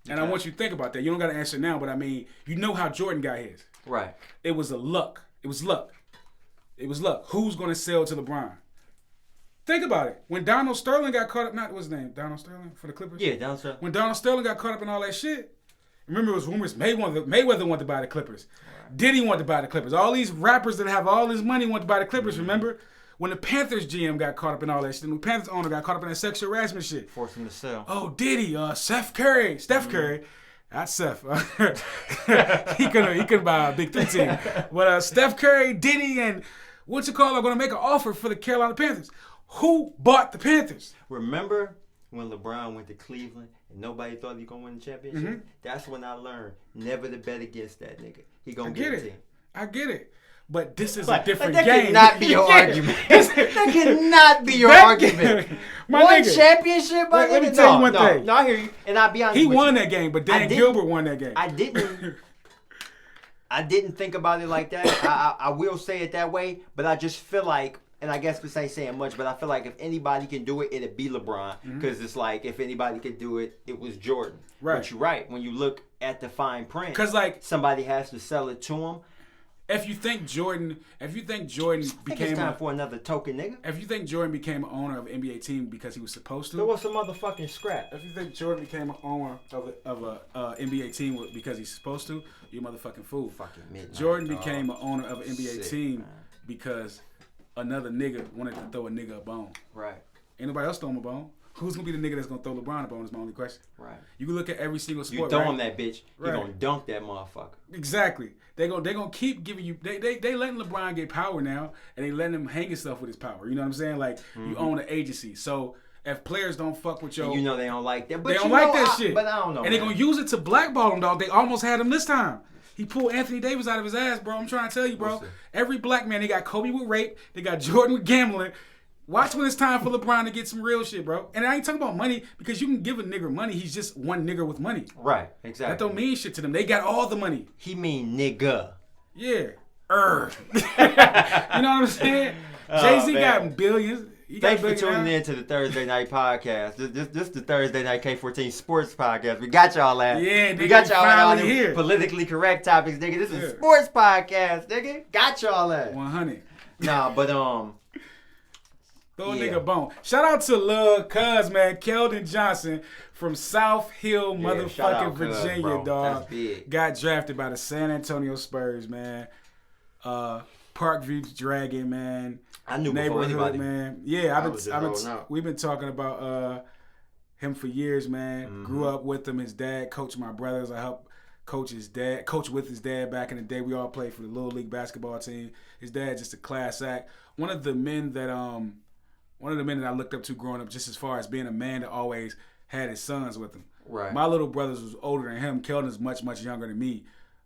And I want you to think about that. You don't got to answer now, but I mean, you know how Jordan got his. Right. It was luck. Who's going to sell to LeBron? Think about it. When Donald Sterling got caught up, what's his name? Donald Sterling for the Clippers? Yeah, Donald Sterling. When Donald Sterling got caught up in all that shit, remember it was rumors Mayweather wanted to buy the Clippers. Right. Diddy wanted to buy the Clippers. All these rappers that have all this money want to buy the Clippers, remember? When the Panthers GM got caught up in all that shit, and the Panthers owner got caught up in that sexual harassment shit. Forced him to sell. Oh, Diddy, Steph Curry. Not Seth. he couldn't buy a big 3 team. But Steph Curry, Diddy, and are going to make an offer for the Carolina Panthers. Who bought the Panthers? Remember when LeBron went to Cleveland and nobody thought he was going to win the championship? Mm-hmm. That's when I learned never to bet against that nigga. He going to get a team. I get it. But this is a different game. That cannot be your argument. That cannot be your argument. One championship, my nigga? Let me tell you one thing. No, I hear you. And I'll be honest with you. He won that game, but Dan Gilbert won that game. I didn't think about it like that. I will say it that way, but I just feel like, and I guess this ain't saying much, but I feel like if anybody can do it, it'd be LeBron. Because it's like, if anybody could do it, it was Jordan. Right. But you're right. When you look at the fine print, because like somebody has to sell it to him. If you think Jordan became it's time for another token nigga. If you think Jordan became an owner of an NBA team because he was supposed to, there was some motherfucking scrap. If you think Jordan became an owner of a NBA team because he's supposed to, you motherfucking fool. Fucking midnight. Jordan became an owner of an NBA team because another nigga wanted to throw a nigga a bone. Right. Ain't nobody else throw him a bone. Who's gonna be the nigga that's gonna throw LeBron a bone is my only question. Right. You can look at every single sport. You throw him that bitch, he gonna dunk that motherfucker. Exactly. They gonna keep giving you. They letting LeBron get power now, and they letting him hang himself with his power. You know what I'm saying? Like you own an agency, so if players don't fuck with your, and you know they don't like that. But they don't like that shit. But I don't know. And they gonna use it to blackball him, dog. They almost had him this time. He pulled Anthony Davis out of his ass, bro. I'm trying to tell you, bro. Every black man, they got Kobe with rape. They got Jordan with gambling. Watch when it's time for LeBron to get some real shit, bro. And I ain't talking about money because you can give a nigga money. He's just one nigga with money. Right, exactly. That don't mean shit to them. They got all the money. He mean nigga. Yeah. You know what I'm saying? Jay-Z got billions. Thanks for tuning in to the Thursday Night Podcast. This the Thursday Night K14 Sports Podcast. We got y'all at. Yeah, nigga, we got y'all at all here. Politically correct topics, nigga. This is Sports Podcast, nigga. Got y'all at. 100. Nah, but Throw a nigga a bone. Shout out to Lil Cuz, man. Keldon Johnson from South Hill, motherfucking Virginia, bro. Dog. That's big. Got drafted by the San Antonio Spurs, man. Parkview Dragon, man. I knew before anybody. Man. Yeah, we've been talking about him for years, man. Mm-hmm. Grew up with him. His dad coached my brothers. I helped coach with his dad back in the day. We all played for the Little League basketball team. His dad just a class act. One of the men that I looked up to growing up, just as far as being a man that always had his sons with him. Right. My little brothers was older than him. Keldon's much, much younger than me.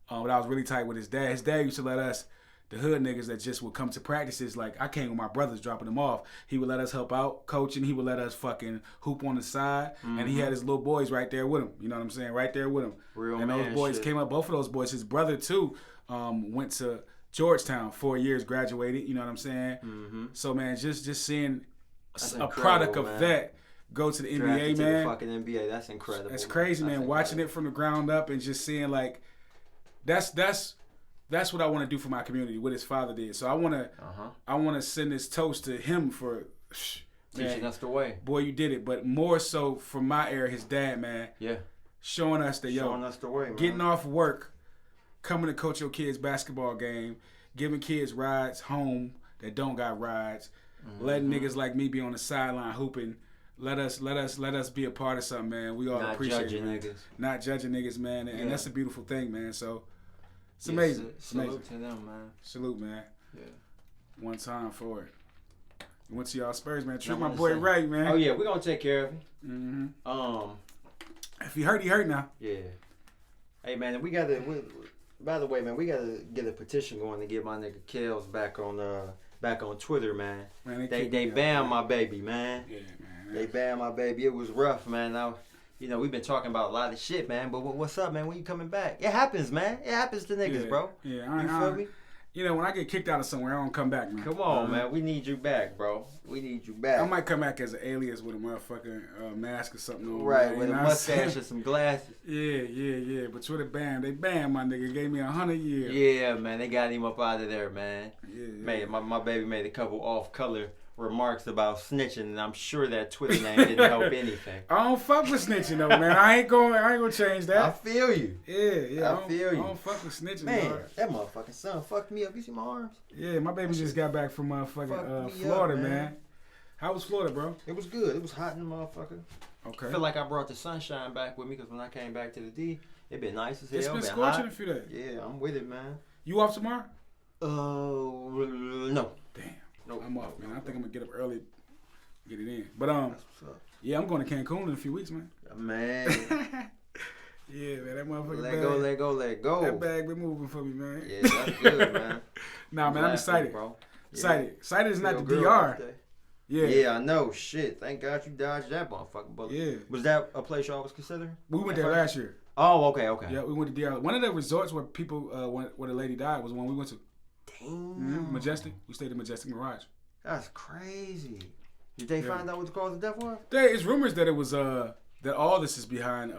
But I was really tight with his dad. His dad used to let us, the hood niggas that just would come to practices, like I came with my brothers dropping them off. He would let us help out coaching. He would let us fucking hoop on the side. Mm-hmm. And he had his little boys right there with him. You know what I'm saying? Right there with him. Real and those boys came up, both of those boys. His brother too went to Georgetown 4 years, graduated. You know what I'm saying? Mm-hmm. So man, just seeing a product of that go to the NBA, man. The fucking NBA, that's incredible. That's crazy, man. Watching it from the ground up and just seeing like, that's what I want to do for my community. What his father did. So I want to send this toast to him for teaching us the way. Boy, you did it. But more so from my era, his dad, man. Yeah. Showing us the way, man. Getting off work, coming to coach your kids' basketball game, giving kids rides home that don't got rides. Mm-hmm. Letting niggas like me be on the sideline hooping. Let us be a part of something, man. We all appreciate it. Niggas. Not judging niggas, man. And that's a beautiful thing, man. So it's amazing. Salute to them, man. Salute, man. Yeah. One time for it. Went to y'all Spurs, man. Treat my boy right, man. Oh yeah, we're gonna take care of him. Mm-hmm. If he hurt now. Yeah. Hey man, by the way, man, we gotta get a petition going to get my nigga Kels back on Twitter, man. They banned my baby, man. Yeah, man. They banned my baby. It was rough, man. Now, we've been talking about a lot of shit, man. But what's up, man? When you coming back? It happens, man. It happens to niggas, bro. Yeah, you feel me? When I get kicked out of somewhere, I don't come back, man. Come on, man. We need you back, bro. We need you back. I might come back as an alias with a motherfucking mask or something on. Right, with a mustache and some glasses. Yeah. But Twitter banned. They banned my nigga. Gave me 100 years. Yeah, man. They got him up out of there, man. Yeah. Man, my baby made a couple off-color remarks about snitching, and I'm sure that Twitter name didn't help anything. I don't fuck with snitching though, man. I ain't gonna change that. I feel you. Yeah. I feel you. I don't fuck with snitching, man. Dog. That motherfucking son fucked me up. You see my arms? Yeah, my baby just got back from motherfucking Florida, up, man. How was Florida, bro? It was good. It was hot in the motherfucker. Okay. I feel like I brought the sunshine back with me because when I came back to the D, it been nice as hell. It's been scorching a few days. Yeah, I'm with it, man. You off tomorrow? No. Damn. Nope. I'm off, man. I think I'm gonna get up early. Get it in. But yeah, I'm going to Cancun in a few weeks, man. Man. Yeah, man, that motherfucker let go. That bag been moving for me, man. Yeah, that's good, man. Nah, man, I'm excited. Bro. Excited. Excited is not the DR. Yeah, I know. Shit. Thank God you dodged that motherfucker bullet. Yeah. Was that a place y'all was considering? We went there last year. Oh, okay. Yeah, we went to DR. One of the resorts where people, where the lady died was the one we went to. Damn. Mm-hmm. Majestic. We stayed at Majestic Mirage. That's crazy. Did they find out what the cause of death was? It's rumors that it was that all this is behind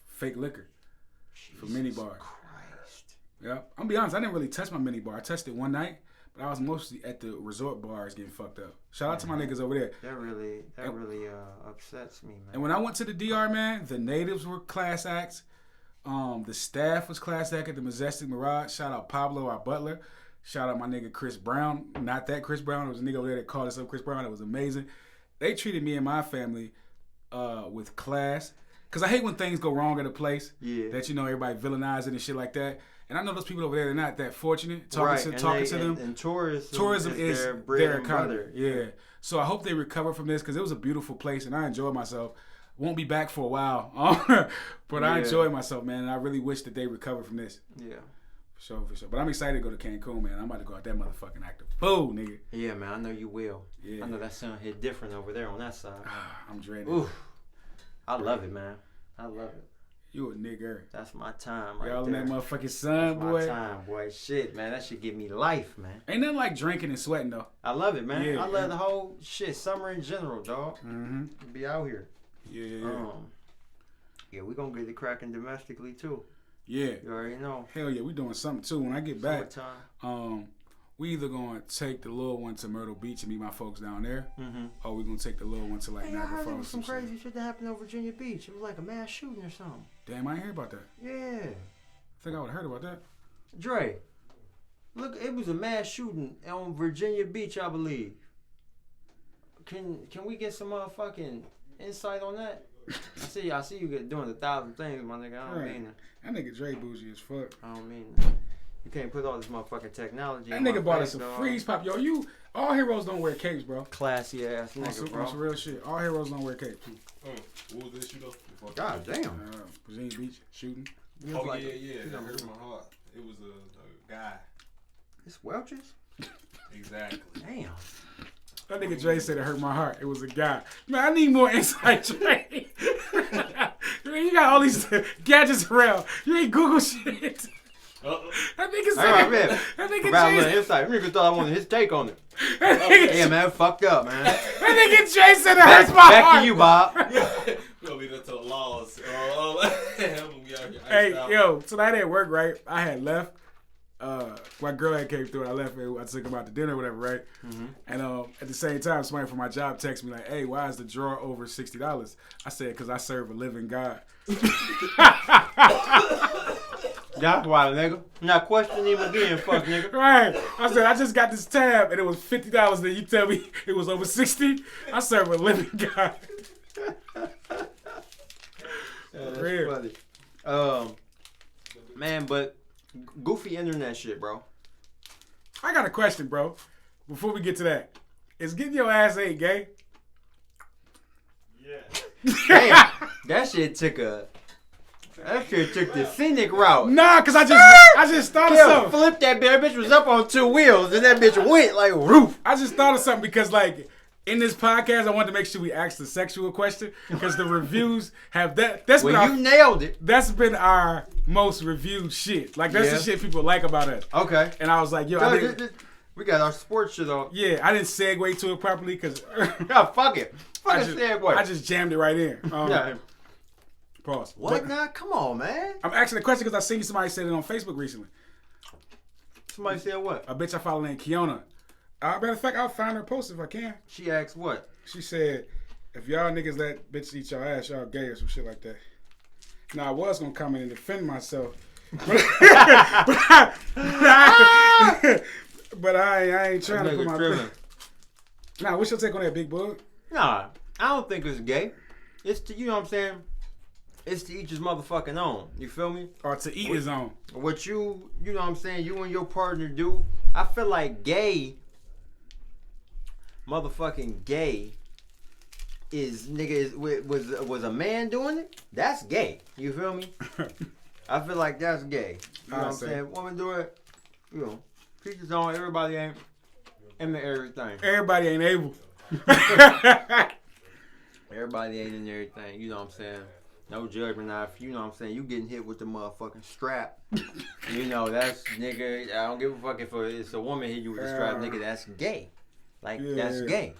fake liquor for mini bars. Christ. Yeah, I'm gonna be honest. I didn't really touch my mini bar. I touched it one night, but I was mostly at the resort bars getting fucked up. Shout out to my niggas over there. That really upsets me, man. And when I went to the DR, man, the natives were class acts. The staff was class act at the Majestic Mirage. Shout out Pablo, our butler. Shout out my nigga Chris Brown. Not that Chris Brown. There was a nigga over there that called himself Chris Brown. It was amazing. They treated me and my family with class. Because I hate when things go wrong at a place. Yeah. That, everybody villainize it and shit like that. And I know those people over there, they're not that fortunate talking to them. And tourism is their economy. Yeah. So I hope they recover from this because it was a beautiful place and I enjoyed myself. Won't be back for a while. But I enjoyed myself, man. And I really wish that they recover from this. Yeah. For sure. But I'm excited to go to Cancun, man. I'm about to go out that motherfucking act a fool, nigga. Yeah, man. I know you will. Yeah. I know that sun hit different over there on that side. I'm dreading it. I love it, man. I love it. You a nigger. That's my time right Y'all there. in that motherfucking sun, boy. That's my time, boy. Shit, man. That should give me life, man. Ain't nothing like drinking and sweating, though. I love it, man. Yeah, I love the whole shit. Summer in general, dog. Mm-hmm. Be out here. Yeah. Yeah, we gonna get it cracking domestically, too. Yeah. You already know. Hell yeah, we doing something too. When I get back, we either gonna take the little one to Myrtle Beach and meet my folks down there, or we gonna take the little one to like Niagara Falls. I heard some crazy shit that happened over Virginia Beach. It was like a mass shooting or something. Damn, I ain't hear about that. Yeah. I think I would have heard about that. Dre, look, it was a mass shooting on Virginia Beach, I believe. Can we get some motherfucking insight on that? I see you doing 1,000 things, my nigga. I don't mean it. That nigga Dre bougie as fuck. I don't mean it. You can't put all this motherfucking technology. That nigga bought us a freeze pop. Yo, all heroes don't wear capes, bro. Classy ass nigga, bro. On some real shit. All heroes don't wear capes. What was this shit though? God damn. Virginia Beach shooting. Oh like, yeah. That hurt my heart. It was a guy. It's Welch's? Exactly. Damn. That nigga Dre said it hurt my heart. It was a guy. Man, I need more insight, Dre. You got all these gadgets around. You ain't Google shit. That nigga said that nigga Dre insight. Nigga thought I wanted his take on it. Yeah, man, fucked up, man. That nigga Dre said it hurts my heart. Back to you, Bob. We'll leave that to the laws. Hey, yo, tonight at work, right? I had left. My girl had came through and I left and I took him out to dinner or whatever, right? Mm-hmm. And at the same time, somebody from my job texted me like, hey, why is the drawer over $60? I said, because I serve a living God. That's why, nigga. Not questioning him again, fuck nigga. Right. I said, I just got this tab and it was $50. Then you tell me it was over 60. I serve a living God. That's funny. Man, but goofy internet shit, bro. I got a question, bro. Before we get to that, is getting your ass ate gay? Yeah. Damn, that shit took the scenic route. Nah, cause I just thought of something. Flip that bitch. That bitch was up on 2 wheels, and that bitch went like roof. I just thought of something because like in this podcast, I wanted to make sure we asked the sexual question because the reviews have that. You nailed it. That's been our most reviewed shit. Like that's the shit people like about us. Okay. And I was like, yo, we got our sports shit on. Yeah, I didn't segue to it properly because. Yeah, fuck it. Fuck it, segue. I just jammed it right in. Yeah. Pause. What now? Come on, man. I'm asking the question because I seen somebody said it on Facebook recently. Somebody said what? A bitch I follow named Kiona. Matter of fact, I'll find her post if I can. She asked what? She said, if y'all niggas let bitches eat y'all ass, y'all gay or some shit like that. Now, I was going to comment and defend myself. But I ain't trying to put my... Nah, what's your take on that, big bug? Nah, I don't think it's gay. It's to, you know what I'm saying? It's to each his motherfucking own. You feel me? Or to eat his own. What you know what I'm saying, you and your partner do. I feel like motherfucking gay is was a man doing it? That's gay. You feel me? I feel like that's gay. You know what I'm saying? Woman do it, you know, each his own. Everybody ain't into everything. Everybody ain't able. Everybody ain't in everything. You know what I'm saying? No judgment. Now, if you know what I'm saying, you getting hit with the motherfucking strap. You know, that's, nigga, I don't give a fuck if it's a woman hit you with the strap, nigga, that's gay. Like, that's gay.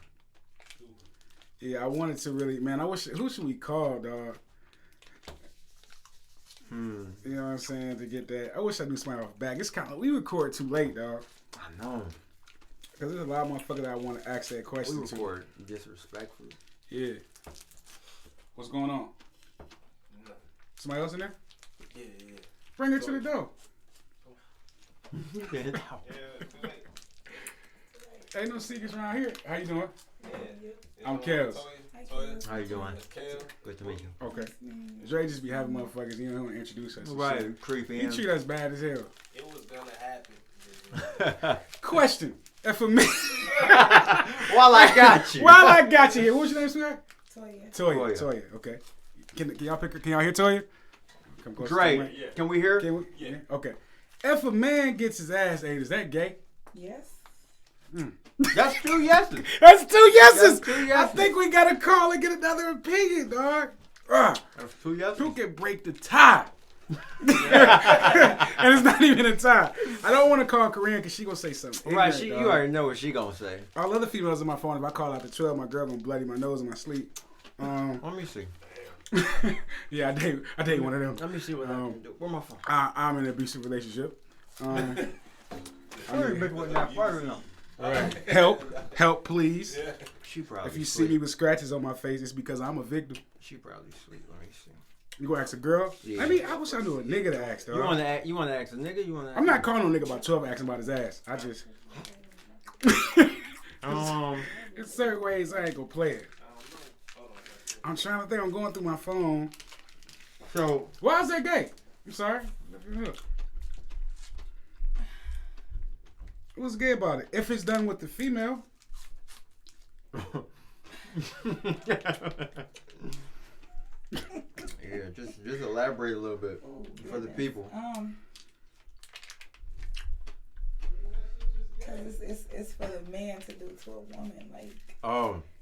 Yeah, I wanted to really, man, who should we call, dog? You know what I'm saying, to get that. I wish I knew somebody off back. It's kind of, we record too late, dog. I know. Because there's a lot of motherfuckers that I want to ask that question to. We record disrespectfully. Yeah. What's going on? Somebody else in there? Yeah. Bring her to the door. Ain't no secrets around here. How you doing? I'm Kels. How you doing? Good to meet you. Okay. Dre just be having motherfuckers, you know, want to introduce us. Right, creepy. He treat us bad as hell. It was gonna happen. Question. If a man... While I got you here. What's your name, sweetheart? Toya. Okay. Can y'all pick her? Can y'all hear Toya? Come close. Dre, can we hear? Yeah. Okay. If a man gets his ass ate, is that gay? Yes. That's 2 yeses. That's 2 yeses. That's 2 yeses. I think we gotta call and get another opinion, dog. That's 2 yeses. Who can break the tie? And it's not even a tie. I don't want to call Korean because she gonna say something. Right, you already know what she gonna say. All other females on my phone, if I call out the 12, my girl gonna bloody my nose in my sleep. Let me see. Yeah, I date one of them. Let me see what I can do. Where my phone? I'm in an abusive relationship. Bitch was not flirting them. All right. Help, please. Yeah. She probably If you sleep. see me with scratches on my face, it's because I'm a victim. She probably sleep. Let me see. You gonna ask a girl? Yeah. I mean, I wish I knew a nigga to ask, though. You want to ask a nigga? You want to? I'm not calling no nigga about 12 asking about his ass. I just. There's certain ways I ain't gonna play it. I'm trying to think. I'm going through my phone. So Why is that gay? I'm sorry. What's gay about it? If it's done with the female. yeah, just elaborate a little bit for the people. Cause it's for the man to do to a woman, like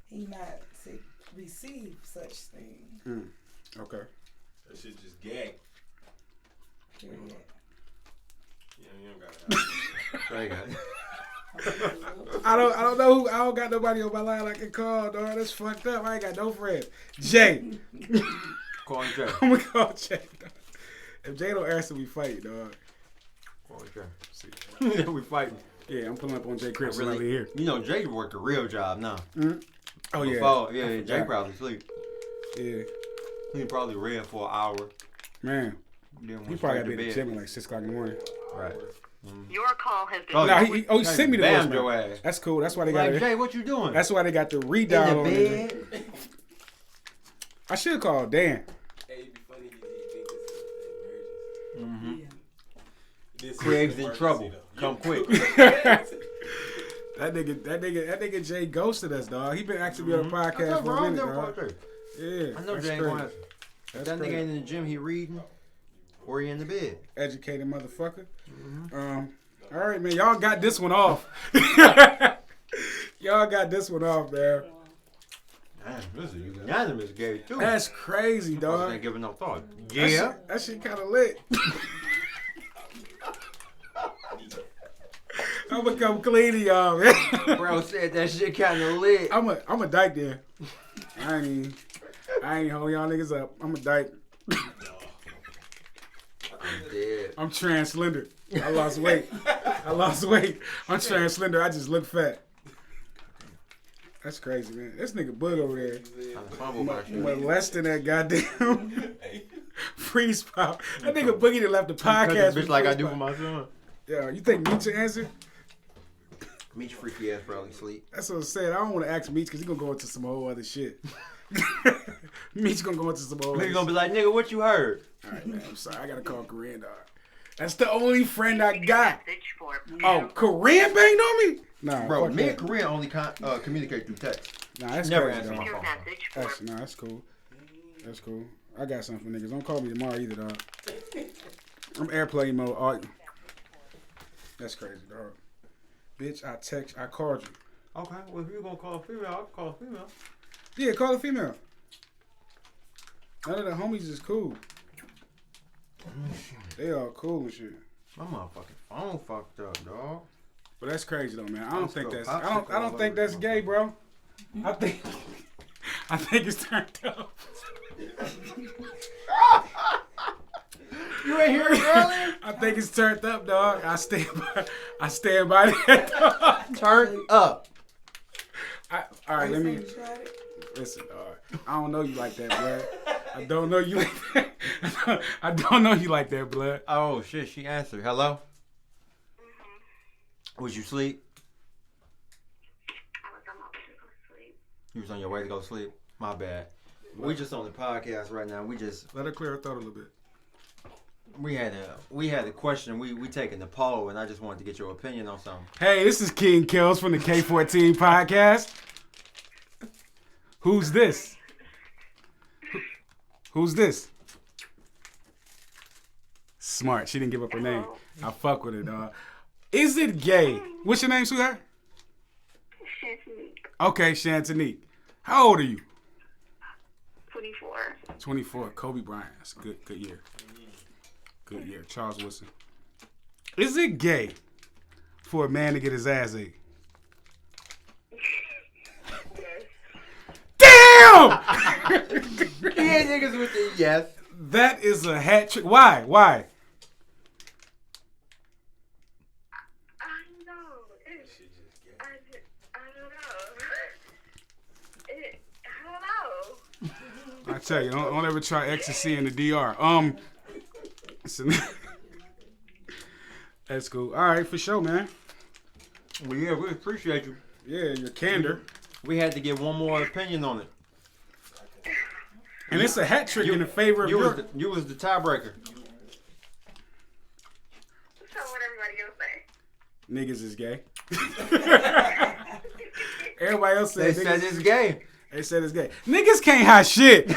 he not to receive such thing. Okay. That shit just gag. Period. Yeah, you don't got it. I don't know who. I don't got nobody on my line I can call, dog. That's fucked up. I ain't got no friends. Jay. Call Jay. I'm gonna call Jay. Dog. If Jay don't answer, we fight, dog. Call Jay. We fighting. Yeah, I'm pulling up on Jay Chris Really, really here. You know, Jay worked a real job now. Mm-hmm. Oh yeah. Before, yeah. Jay probably sleep. Yeah. He probably read for an hour. Man. Then He went probably straight got to be to at the gym at like 6 o'clock in the morning. Right. Your call has been. Oh, Nah, he sent me the bammed voicemail. your ass. That's cool. That's why they got Like, it. Jay, what you doing? That's why they got the in redial the on it. bed. I should call Dan. Hey, it'd be funny if you think this is an Mm-hmm. emergency. Craig's in trouble. Come quick. That nigga Jay ghosted us, dog. He been actually on the podcast for a minute, dog. Yeah, I know that's Jay ain't crazy. gonna answer. If that nigga crazy. ain't in the gym, he reading, or he in the bed. Educated motherfucker. All right, man. Y'all got this one off. Y'all got this one off, man. Damn, this is unanimous gay too. That's crazy, I dog. ain't giving no thought. That Yeah. shit- That shit kind of lit. I'm gonna come clean to y'all, man. Bro said that shit kind of lit. I'm a dyke there. I ain't holding y'all niggas up. I'm a dyke. I'm dead. I'm trans slender. I lost weight. I'm trans slender. I just look fat. That's crazy, man. This nigga Bud over there I'm fumble my shit. molesting that goddamn freeze pop. That nigga Boogie that left the podcast. Bitch, like I do for my son. Yeah, you think Meech will answer? Meet your freaky ass probably sleep. That's what I'm saying. I don't want to ask Meech because he's gonna go into some whole other shit. Meech gonna go into some whole other Nigga shit. gonna be like, nigga, what you heard? All right, man. I'm sorry. I gotta call Korean dog. That's the only friend I got. Message for Oh, Korean banged on me? Nah, Bro, fuck me that. and Korean only communicate through text. Nah, that's Never crazy, answer dog. my your phone. message for That's, nah, that's cool. That's cool. I got something for niggas. Don't call me tomorrow either, dog. I'm airplane mode. That's crazy, dog. Bitch, I called you. Okay, well, if you gonna call a female, I'll call a female. Yeah, call a female. None of the homies is cool. They all cool and shit. My motherfucking phone fucked up, dog. But that's crazy though, man. I I'm don't think still that's popsicle I don't all think over that's my gay, phone. bro. I think it's turned up. You ain't hear it earlier? I think it's turned up, dog. I stand by that, dog. Turn up. All right, let me You tried it? listen, dog. I don't know you like that, blood. I don't know you like that. I don't know you like that, blood. Oh, shit, she answered. Hello? Was you sleep? I was on my way to go to sleep. You was on your way to go sleep? My bad. We just on the podcast right now. Let her clear her throat a little bit. We had a question. We taking the poll, and I just wanted to get your opinion on something. Hey, this is King Kills from the K14 Podcast. Who's this? Who's this? Smart. She didn't give up her name. I fuck with her, dog. Is it gay? What's your name, sweetheart? Shantanique, Okay, Shantanique. How old are you? 24. 24. Kobe Bryant. That's a good year. Good year. Charles Woodson. Is it gay for a man to get his ass ate? Damn! Yeah, niggas with the yes. That is a hat trick. Why? I tell you, don't ever try ecstasy in the DR. So, that's cool. All right, for sure, man. Well, yeah, we appreciate you. Yeah, your candor. We had to get one more opinion on it. And it's a hat trick in the favor of you was the tiebreaker. So what everybody else say? Niggas is gay. Everybody else They said it's gay. They said it's gay. Niggas can't hide shit.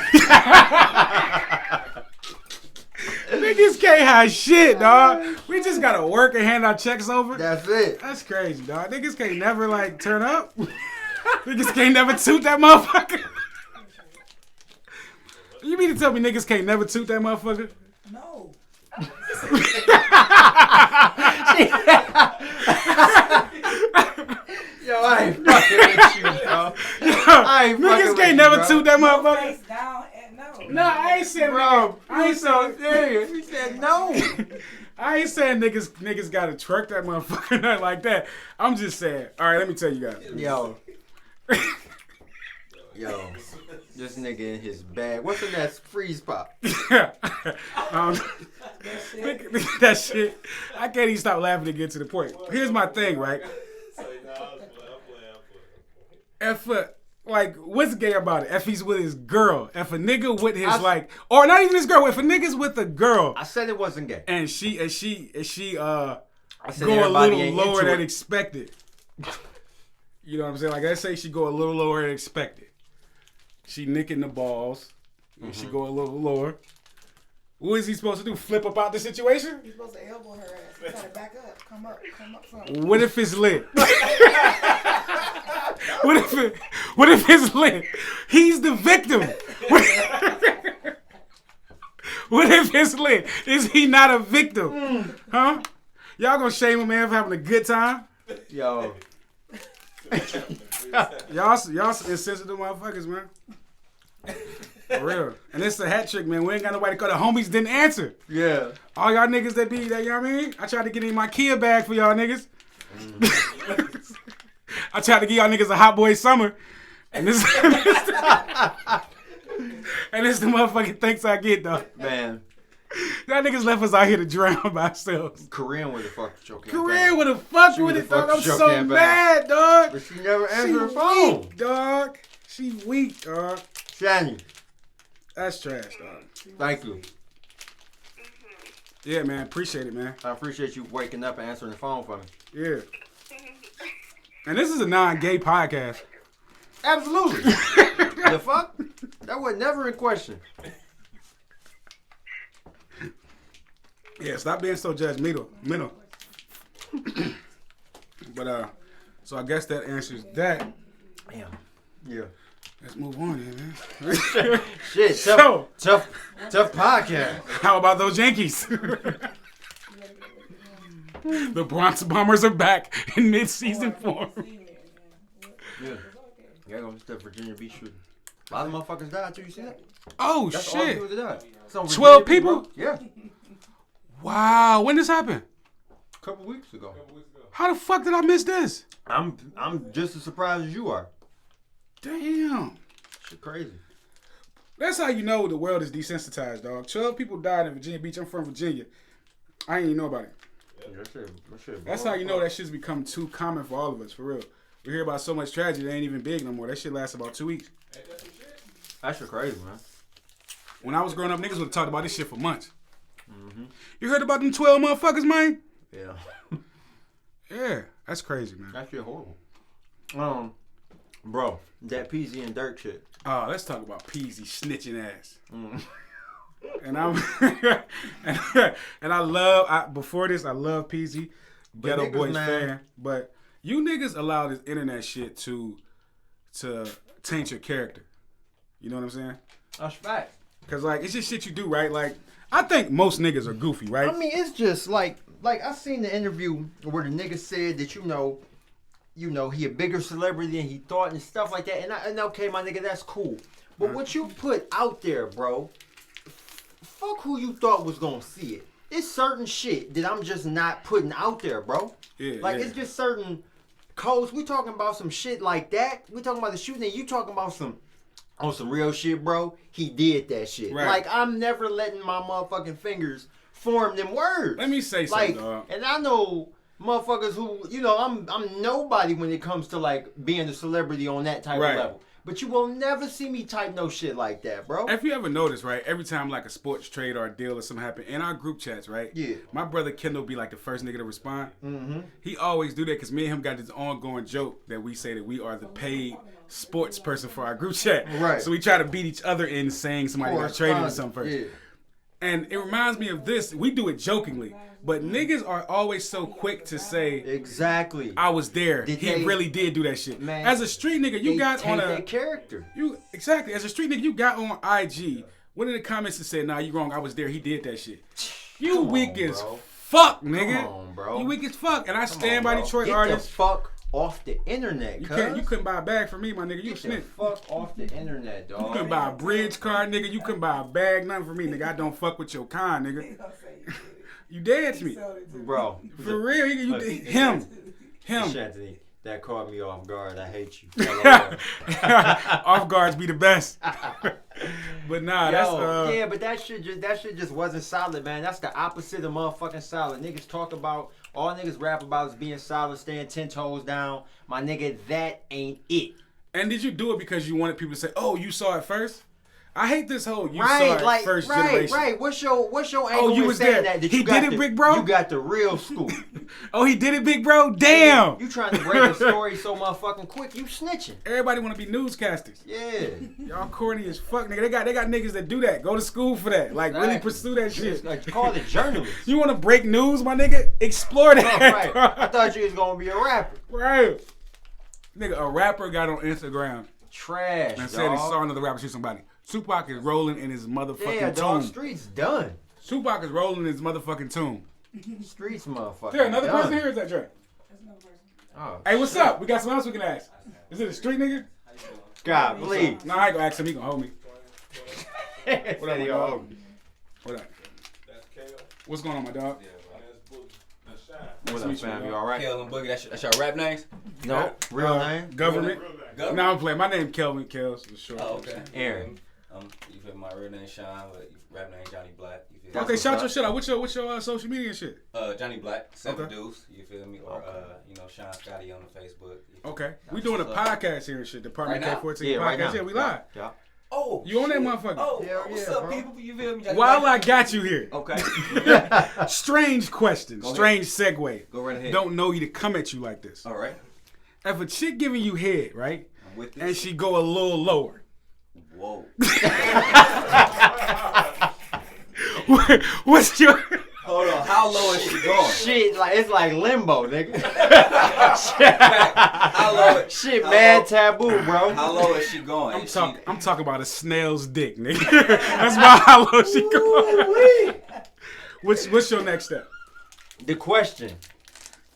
Niggas can't hide shit, dog. We just gotta work and hand our checks over. That's it. That's crazy, dog. Niggas can't never like turn up. Niggas can't never toot that motherfucker. You mean to tell me niggas can't never toot that motherfucker? No. Yo, I ain't fucking with you, bro. Niggas can't never toot that motherfucker. Face down and no. No, I ain't saying, Bro, I ain't so saying. serious. He said no. I ain't saying niggas gotta twerk that motherfucker nothing like that. I'm just saying. All right, let me tell you guys. Yo, this nigga in his bag. What's in that freeze pop? That shit. I can't even stop laughing to get to the point. Here's my thing, right? What's gay about it? If he's with his girl, if a nigga with his or not even his girl, if a nigga's with a girl, I said it wasn't gay. And she go a everybody little lower than expected. You know what I'm saying? Like let's say she go a little lower than expected. She nicking the balls. And she go a little lower. What is he supposed to do? Flip up out the situation? You're supposed to elbow her ass. You gotta back up. Come up something. What if it's lit? What if it's lit? He's the victim. What if it's lit? Is he not a victim? Huh? Y'all gonna shame a man for having a good time? Yo. Y'all insensitive motherfuckers, man. For real. And it's a hat trick, man. We ain't got nobody to call. The homies didn't answer. Yeah. All y'all niggas that be that, you know what I mean? I tried to get in my Kia bag for y'all niggas. I tried to give y'all niggas a hot boy summer. And this and this the motherfucking thanks I get, though. Man. Y'all niggas left us out here to drown by ourselves. Korean would have fucked with your campaign. Korean would have fucked with it, dog. I'm so mad, dog. But she never answered her phone. Weak, dog. She weak, dog. Shani. That's trash, dog. Thank you. Yeah, man. Appreciate it, man. I appreciate you waking up and answering the phone for me. Yeah. And this is a non-gay podcast. Absolutely. The fuck? That was never in question. Yeah, stop being so judgmental. But so I guess that answers that. Damn. Yeah. Let's move on then, man. Shit, tough podcast. How about those Yankees? The Bronx Bombers are back in mid-season form. Yeah. Yeah, gonna step Virginia Beach shooting. A lot of motherfuckers died too, you see that? Oh, That's shit. All the people that died. 12 people? Yeah. Wow, when this happened? A couple weeks ago. How the fuck did I miss this? I'm just as surprised as you are. Damn. Shit crazy. That's how you know the world is desensitized, dog. 12 people died in Virginia Beach. I'm from Virginia. I didn't even know about it. That's how you know that shit's become too common for all of us, for real. We hear about so much tragedy, it ain't even big no more. That shit lasts about 2 weeks. That shit crazy, man. When I was growing up, niggas would have talked about this shit for months. Mm-hmm. You heard about them 12 motherfuckers, man? Yeah. Yeah, that's crazy, man. That shit horrible. Bro, that Peasy and Dirk shit. Oh, let's talk about Peasy snitching ass. Mm. And I love, before this, I love Peasy, Ghetto niggas, Boys man. fan. But you niggas allow this internet shit to taint your character. You know what I'm saying? That's fact. Because, like, it's just shit you do, right? Like, I think most niggas are goofy, right? I mean, it's just like I seen the interview where the nigga said that you know he a bigger celebrity than he thought and stuff like that. And okay, my nigga, that's cool. But what you put out there, bro, fuck who you thought was gonna see it. It's certain shit that I'm just not putting out there, bro. Yeah, It's just certain codes. We talking about some shit like that. We talking about the shooting, and you talking about some on some real shit, bro, he did that shit. Right. Like, I'm never letting my motherfucking fingers form them words. Let me say something, dog. And I know motherfuckers who, you know, I'm nobody when it comes to, like, being a celebrity on that type of level. But you will never see me type no shit like that, bro. If you ever notice, right, every time like a sports trade or a deal or something happen in our group chats, right? Yeah. My brother Kendall be like the first nigga to respond. Mm-hmm. He always do that because me and him got this ongoing joke that we say that we are the paid sports person for our group chat. Right. So we try to beat each other in saying somebody got traded or something first. Yeah. And it reminds me of this. We do it jokingly, but niggas are always so quick to say, exactly, I was there. He really did do that shit. Man, as a street nigga, you got on a character. Exactly. As a street nigga, you got on IG. One of the comments that said, "Nah, you wrong. I was there. He did that shit." You weak as fuck, nigga. Come on, bro. You weak as fuck. And I stand by Detroit Get artists. The fuck off the internet, You couldn't buy a bag for me, my nigga. You Get the snitch. fuck off the internet, dog. You couldn't buy a bridge card, nigga. You couldn't buy a bag, nothing for me, nigga. I don't fuck with your kind, nigga. You dead to me, bro. For real, him. Shanty, that caught me off guard. I hate you. Off guards be the best. But nah, yeah, but that shit just wasn't solid, man. That's the opposite of motherfucking solid. Niggas talk about, all niggas rap about is being solid, staying 10 toes down. My nigga, that ain't it. And did you do it because you wanted people to say, "Oh, you saw it first"? I hate this whole saw it first generation. Right. What's your angle you in was saying there. that He did it, big bro? You got the real scoop. Oh, he did it, big bro? Damn. You trying to break the story so motherfucking quick, you snitching. Everybody want to be newscasters. Yeah. Y'all corny as fuck, nigga. They got niggas that do that. Go to school for that. Like, really pursue that shit. Like, call it journalists. You want to break news, my nigga? Explore that. Oh, right. I thought you was going to be a rapper. Right. Nigga, a rapper got on Instagram. Trash, and said he saw another rapper shoot somebody. Tupac is rolling in his motherfucking tomb. Dog, Streets done. Tupac is rolling in his motherfucking tomb. Streets motherfucking There, another done. person here, is that Dre? That's another person. Oh, hey, what's up? We got someone else we can ask. Is it a street nigga? God, please. Nah, I ain't gonna ask him. He gonna hold me. What up, y'all? What up? What's going on, my dog? What up, fam? You alright? Kel and Boogie, that's your rap names? No, real name? Government. Now I'm playing. My name Kelvin Kels for sure. Oh, okay. Aaron. You feel my real name Sean, but rap name Johnny Black. You feel Okay, shout your shit out. What's your social media shit? Johnny Black, 7 Okay. Deuce. You feel me? Or Sean Scotty on the Facebook. Okay, we doing a podcast here and shit. Department Right now? K14 Yeah, Podcast. right now. Yeah, we live. Yeah. Oh, You on that shit. motherfucker? Oh, Hell what's yeah, up, bro. people? You feel me? Johnny While Black? I got you here, Okay. strange question, Go strange segue. Go right ahead. Don't know you to come at you like this. All right. If a chick giving you head, right, I'm with this. and she go a little lower, Whoa. what's your? Hold on. How low is she going? Shit, like it's like limbo, nigga. How low? Shit, how mad low- taboo, bro. How low is she going? I'm talking about a snail's dick, nigga. That's about how low she going. What's your next step? The question: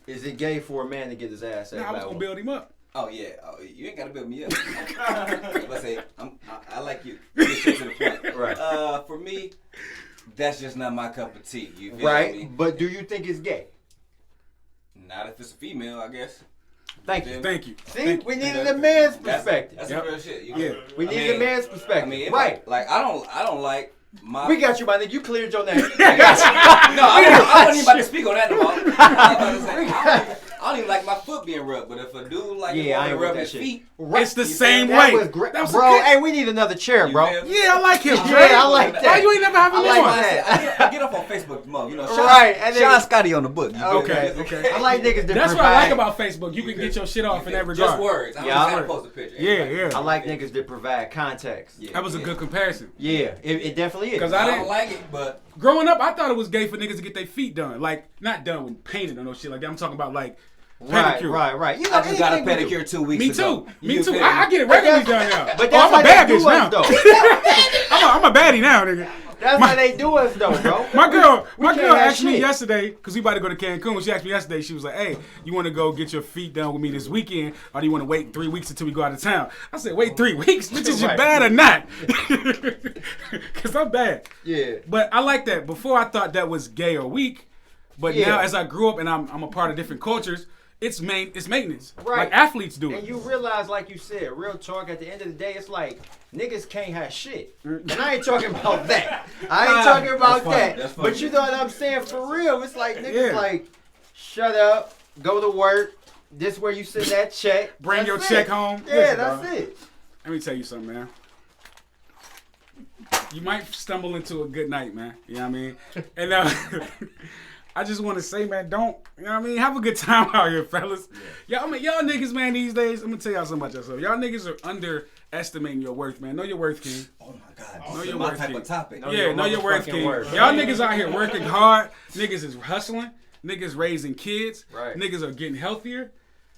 is it gay for a man to get his ass ate? Nah, I was gonna build him up. Oh yeah, you ain't gotta build me up. Let's say I like you. Get straight to the point. Right. For me, that's just not my cup of tea. You feel Right, me? but do you think it's gay? Not if it's a female, I guess. Thank you. Thank you. See, we needed a man's That's perspective. Yep. some real shit. You Yeah. know? We needed a man's perspective. I mean, right. Like I don't like my. We got you, my nigga. You cleared your name. No, I wasn't even about to speak on that no more. I was about to say, I don't even like my foot being rubbed, but if a dude like Yeah, I to ain't rub with his that feet, It's the You same feel way. That was great, That was bro. good. Hey, we need another chair, bro. feel me? Yeah, I like him, Yeah, Dre. I like that. Why you ain't never have him I like on? that. I get up on Facebook tomorrow. You know, Sean, Right, and then- Sean Scotty on the book. You feel Okay, me? okay. I like niggas that That's provide. what I like about Facebook. You can get your shit off in that regard. Just words. I don't Yeah. have to post a picture. Yeah, yeah. I like niggas that provide context. Yeah, That was a yeah. good comparison. Yeah, it definitely is. 'Cause I I don't didn't- like it, but Growing up, I thought it was gay for niggas to get their feet done. Like, not done with painted or no shit like that. I'm talking about like pedicure. Right. You know, I just got a anything we do. pedicure 2 weeks Me ago. too. Me You too. feel I me? get it regularly done now. But Oh, that's I'm a how bad they bitch do us, now. though. I'm a baddie now, nigga. That's how they do us, though, bro. My girl can't have asked me shit. yesterday, because we about to go to Cancun. She asked me yesterday, she was like, hey, you want to go get your feet done with me this weekend, or do you want to wait 3 weeks until we go out of town? I said, wait 3 weeks? Bitch, is you Right. bad or not? Because I'm bad. Yeah. But I like that. Before I thought that was gay or weak, but Yeah. now as I grew up and I'm a part of different cultures, it's maintenance. Right. Like athletes do it. And you realize, like you said, real talk, at the end of the day, it's like, niggas can't have shit. And I ain't talking about that. I ain't talking about that. But you know what I'm saying? For real, it's like, niggas like, shut up, go to work. This where you send that check. Bring your check home. Yeah, Listen, that's dog. it. Let me tell you something, man. You might stumble into a good night, man. You know what I mean? And I just want to say, man, don't, you know what I mean? Have a good time out here, fellas. Yeah. Y'all niggas, man, these days, I'm going to tell y'all something about yourself. Y'all niggas are underestimating your worth, man. Know your worth, King. Oh, my God. Know This your is my worth, type King. of topic. Know Your worth, King. worth. Y'all niggas out here working hard. Niggas is hustling. Niggas raising kids. Right. Niggas are getting healthier.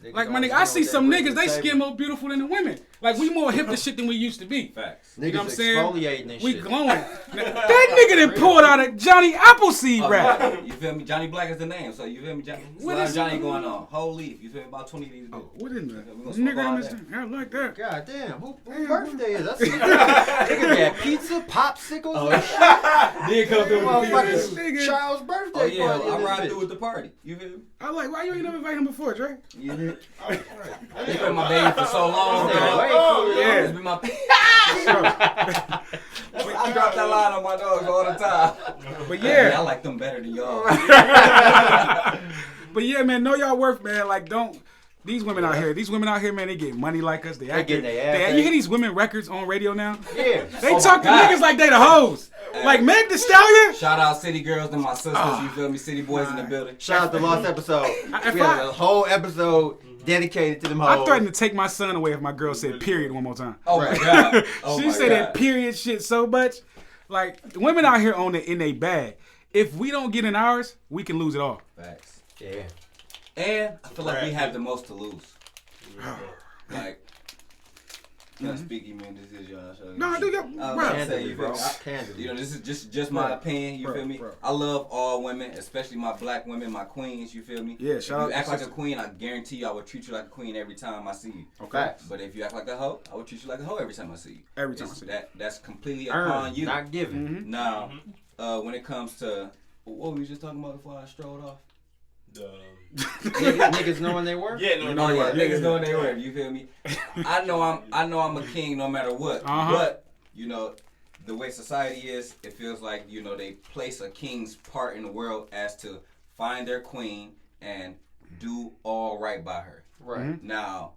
Niggas Like, my always nigga, I know see what some bring to niggas, the they table. skin more beautiful than the women. Like, we more hip to shit than we used to be. Facts. You know what I'm saying? Exfoliating and We shit. glowing. That nigga done pulled out a Johnny Appleseed Oh, rap. yeah. You feel me? Johnny Black is the name, so you feel me? What What is Johnny it? going on? Whole leaf. You feel me? About 20 of these. Oh, what in We the gonna smoke nigga all in that. this? I like that. God damn, whose birthday is that? Niggas got pizza, popsicles, and shit. Did come through with the This pizza. nigga. Child's birthday Oh, yeah. party. I in this ride bitch. through with the party. You feel me? I like, why you ain't never invite him before, Dre? Yeah. They been my baby for so long. This nigga dog. way cool, yeah. It's been my I drop that line on my dogs all the time. But I yeah, like them better than y'all. but yeah, man, know y'all worth, man. Like, don't. These women out here, man, they get money like us. They act getting their ass You hear ate. these women records on radio now? Yeah. They Oh, talk to my God. niggas like they the hoes. Like Meg Thee Stallion. Shout out City Girls and my sisters, you feel me? City Boys in the building. Shout out to Lost Episode. If We had a whole episode dedicated to them hoes. I threatened to take my son away if my girl said period one more time. Oh my God. Oh She my said God. that period shit so much. Like, women out here own it in their bag. If we don't get in ours, we can lose it all. Facts. Yeah. And I feel like we have the most to lose. Like, can I speak? You mean this is your show? No, do your I was bro. gonna say, you feel me? Candidly. You know, this is just my opinion. You Bro, feel me? bro. I love all women, especially my black women, my queens. You feel me? Yeah, If shout out you to act like a sister. queen, I guarantee you, I will treat you like a queen every time I see you. Okay. But if you act like a hoe, I will treat you like a hoe every time I see you. Every time I see you. That's completely Earned, upon you. not given. Now, when it comes to what were we just talking about before I strolled off? Niggas knowing they work. Yeah, no, Oh yeah, Yeah, niggas yeah. knowing they work. You feel me? I know I'm a king no matter what. Uh-huh. But you know, the way society is, it feels like they place a king's part in the world as to find their queen and do all right by her. Right. Now,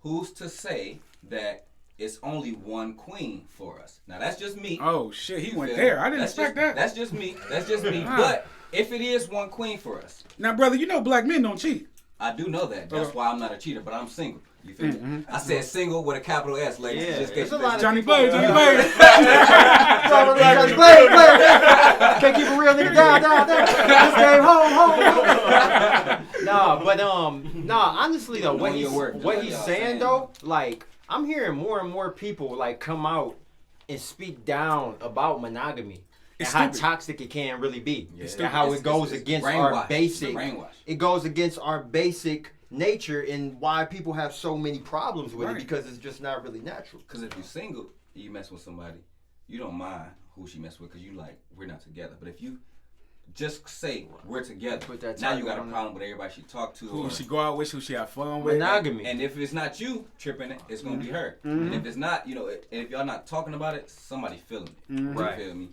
who's to say that it's only one queen for us? Now that's just me. Oh shit, he You went feel there. me? I didn't That's expect just, that. That's just me. That's just me. Ah. But if it is one queen for us, Now, brother, you know black men don't cheat. I do know that. That's why I'm not a cheater, but I'm single. You feel me? I said single with a capital S, ladies. Yeah, Just in there's case a you lot of Johnny people, Blaze, Johnny Blaze. Can't keep a real nigga down. This game home. Nah, honestly though, what Know your worth, what like he's y'all saying saying. though, like I'm hearing more and more people like come out and speak down about monogamy. It's And how stupid. toxic it can really be, Yeah. and how it goes It's against brainwash. our basic. It's brainwash. It goes against our basic nature and why people have so many problems with Right. it because it's just not really natural. Because if you're single, you mess with somebody, you don't mind who she mess with because you like, we're not together. But if you just say we're together, Put that now you title got a on it. problem with everybody she talk to. Who or- she go out with, who she have fun with. Monogamy. And if it's not you tripping it, it's gonna be her. Mm-hmm. And if it's not, and if y'all not talking about it, somebody feeling it. Mm-hmm. Right. You feel me?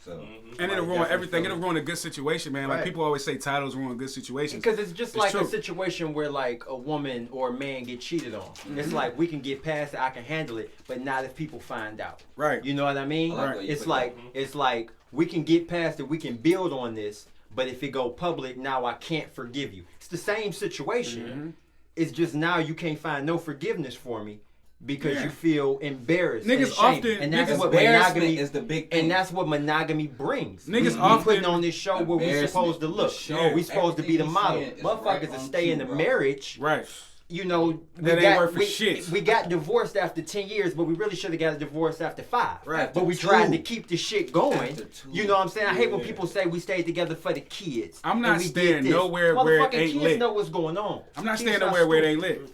So And it'll ruin definitely everything. feel It'll ruin a good situation, man. Like Right. people always say titles ruin good situations. Because it's just It's like true. a situation where like a woman or a man get cheated on. It's like we can get past it, I can handle it, but not if people find out. Right. You know what I mean? I like the way you It's put like that. it's like we can get past it, we can build on this, but if it go public, now I can't forgive you. It's the same situation. It's just now you can't find no forgiveness for me because Yeah. you feel embarrassed. Niggas and ashamed. often- and that's niggas- what embarrassment monogamy is the big thing. and that's what monogamy brings. Niggas we often- putting on this show where we Embarrassment. supposed to look. The show, We supposed to be the everything model. he's saying is Motherfuckers right that on stay in the cue, bro. marriage. Right. You know, That ain't worth for shit. We got divorced after 10 years, but we really should have got a divorce after 5. Right. But we After tried 2. to keep the shit going. After 2. You know what I'm saying? I hate when people say we stayed together for the kids. I'm and not we did staying this. nowhere where it Motherfucking ain't kids lit. know what's going on. I'm not Kids staying nowhere where it stupid. ain't lit.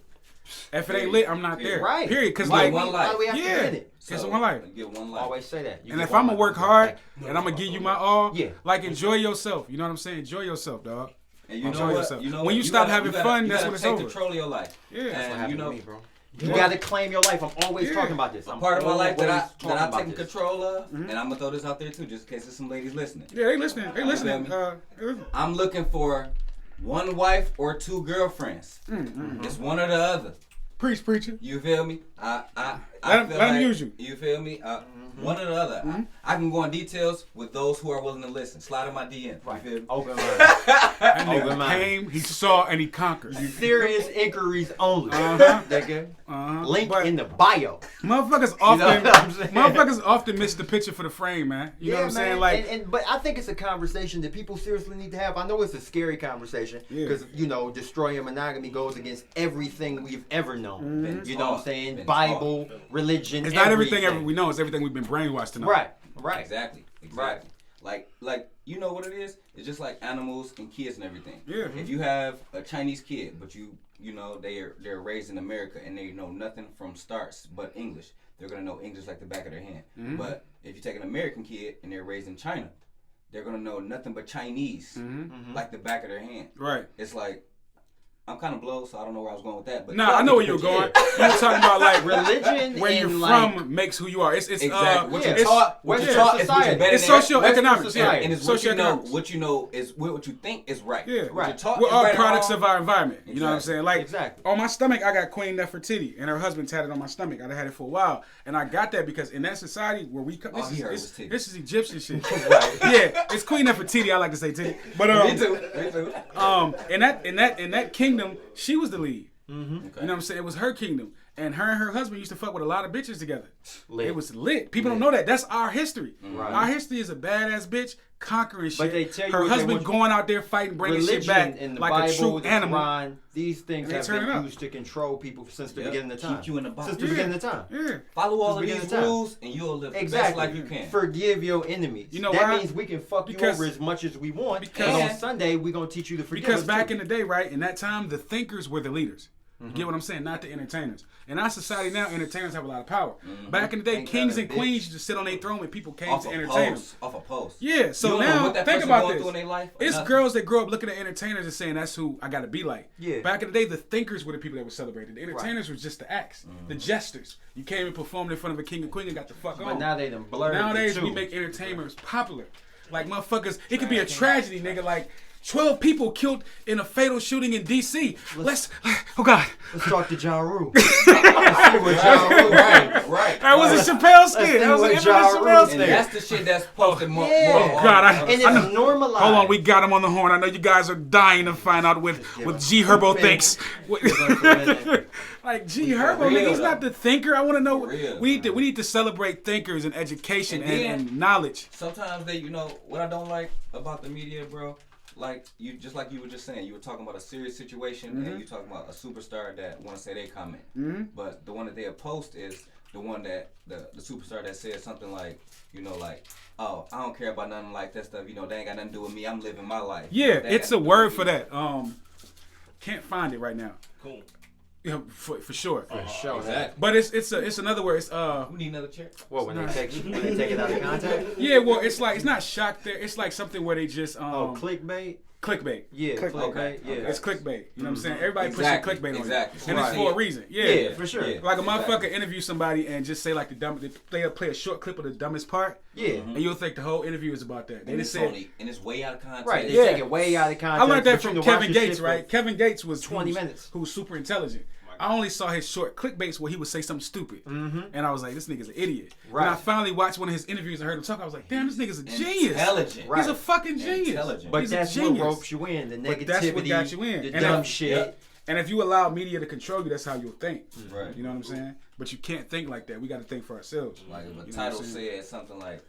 If it ain't lit, I'm not there. Right. Period. Because Why like, one life? Why do we have Yeah. to get it? It's one life. You get one life. Always say that. You And get if one I'm gonna life. work hard and I'm gonna give you my all, Yeah. like enjoy yourself. You know what I'm saying? Enjoy yourself, dog. And you know what? When you stop having fun, that's when it's over. Take control of your life. Yeah, that's what happened to me, bro. You gotta claim your life. I'm always talking about this. I'm part of my life that I'm taking control of, and I'm gonna throw this out there too, just in case there's some ladies listening. Yeah, they listening. They listening. I'm looking for one wife or 2 girlfriends. It's one or the other. Preach, preacher. You feel me? Let them use you. You feel me? One or the other. I can go in details with those who are willing to listen. Slide in my DM. Right. You feel me? Open mind. That nigga came, he saw, and he conquered. Serious inquiries only. Nigga. Link in the bio. Motherfuckers often miss the picture for the frame, man. You know what I'm saying? Like, but I think it's a conversation that people seriously need to have. I know it's a scary conversation because destroying monogamy goes against everything we've ever known. You know what I'm saying? Bible, religion. It's not everything we know. It's everything we've been brainwashed to know. Right. Exactly. Right. Like you know what it is? It's just like animals and kids and everything. Yeah. If you have a Chinese kid, but you know they're raised in America and they know nothing from starts but English, they're gonna know English like the back of their hand. But if you take an American kid and they're raised in China, they're gonna know nothing but Chinese like the back of their hand. Right. It's like I'm kind of blown, so I don't know where I was going with that. But I know where you were going. You were talking about like religion, where you're from makes who you are. It's exactly what you're taught. What you're taught is what you're better. It's socioeconomics, and it's what you know. What you know is what you think is right. Yeah, what you're taught we're all right products of our environment. You know what I'm saying? Like exactly. On my stomach, I got Queen Nefertiti, and her husband tatted on my stomach. I had it for a while, and I got that because in that society where we come, this is Egyptian shit. Right. Yeah, it's Queen Nefertiti. I like to say titty, but me too. In that kingdom, she was the lead. Okay. You know what I'm saying? It was her kingdom. And her husband used to fuck with a lot of bitches together. Lit. It was lit. People don't know that. That's our history. Right. Our history is a badass bitch conquering shit. But they tell you her husband going out there fighting, bringing shit back in the like Bible, a true animal. Quran, these things have been used to control people since the beginning of time. Keep you in the box. Since the beginning of time. Yeah. Follow all of these rules and you'll live the best life you can. Forgive your enemies. You know that means we can fuck you over as much as we want. Because on Sunday we're gonna teach you to forgive. Because back in the day, right, in that time, the thinkers were the leaders. You get what I'm saying? Not the entertainers. In our society now, entertainers have a lot of power. Back in the day, kings and queens used to sit on their throne when people came to entertain them. Off a post. Yeah, so now, think about this. It's girls that grow up looking at entertainers and saying, that's who I got to be like. Yeah. Back in the day, the thinkers were the people that were celebrated. The entertainers were just the acts, the jesters. You came and performed in front of a king and queen and got the fuck on. But now they done blurred. Nowadays, we make entertainers popular. Like, motherfuckers, it could be a tragedy, nigga, like... 12 people killed in a fatal shooting in D.C. Oh God. Let's talk to Ja Rule. Right. That was a Chappelle skit. That was an Chappelle skit. And that's the shit that's posted more. Oh God. And it's normalized. Hold on, we got him on the horn. I know you guys are dying to find out what G Herbo thinks. Like G Herbo, nigga, he's not the thinker. I want to know. We need to celebrate thinkers and education and knowledge. Sometimes what I don't like about the media, bro. Like you were just saying, you were talking about a serious situation, and you talking about a superstar that want to say they comment. But the one that they post is the one that the superstar that says something like, oh, I don't care about nothing like that stuff. They ain't got nothing to do with me. I'm living my life. Yeah, it's a word for that. Can't find it right now. Cool. Yeah, for sure. For sure. Exactly. But it's another word. We need another chair. What when they take it out of context? Yeah, well, it's not shock there. It's like something where they just clickbait. Clickbait. Yeah, clickbait. Yeah, it's clickbait. You know what I'm saying? Everybody pushing clickbait on it, and right. it's for a reason. Yeah, for sure. Like a motherfucker interview somebody and just say like they play a short clip of the dumbest part. Yeah, and you'll think the whole interview is about that. They just said, and it's way out of context. Right, they take it way out of context. I learned that from Kevin Gates, right? Kevin Gates was 20 minutes. Who's super intelligent. I only saw his short clickbaits where he would say something stupid. And I was like, this nigga's an idiot. Right. And I finally watched one of his interviews and heard him talk. I was like, damn, this nigga's a genius. Intelligent. He's a fucking genius. But that's what ropes you in. The negativity, that's what got you in. The dumb shit. Yep. And if you allow media to control you, that's how you'll think. Right. You know what I'm saying? But you can't think like that. We got to think for ourselves. Like if a title said something like,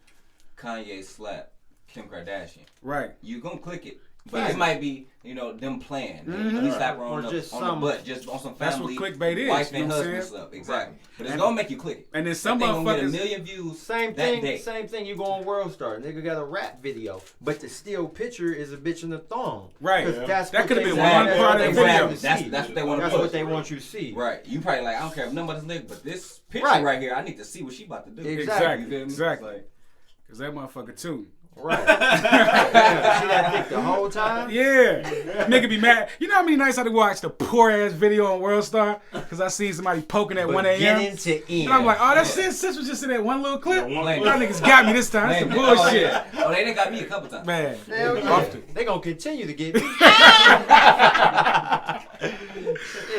Kanye slapped Kim Kardashian. Right. You gonna click it. But it might be, them playing. He slapped her on the butt, just on some family. That's what clickbait is. Wife and husband stuff. Exactly. But it's gonna make you click it. And then some motherfuckers gonna get 1 million views. Same thing. You go on World Star, nigga got a rap video, but the still picture is a bitch in a thong. Right. That could have been one part of the video. That's what they want to That's what they want you to see. Right. You probably like, I don't care if nothing about this nigga, but this picture right here, I need to see what she about to do. Exactly. Because that motherfucker too. Right. Yeah, see that dick the whole time? Yeah. Nigga be mad. You know how many nights I had to watch the poor ass video on WorldStar? Because I seen somebody poking at 1 a.m. Beginning to end. And I'm like, oh, that shit, sis was just in that one little clip. Y'all niggas got me this time. That's some bullshit. Oh, they done got me a couple times. Man. Hell yeah. Often. They gonna continue to get me.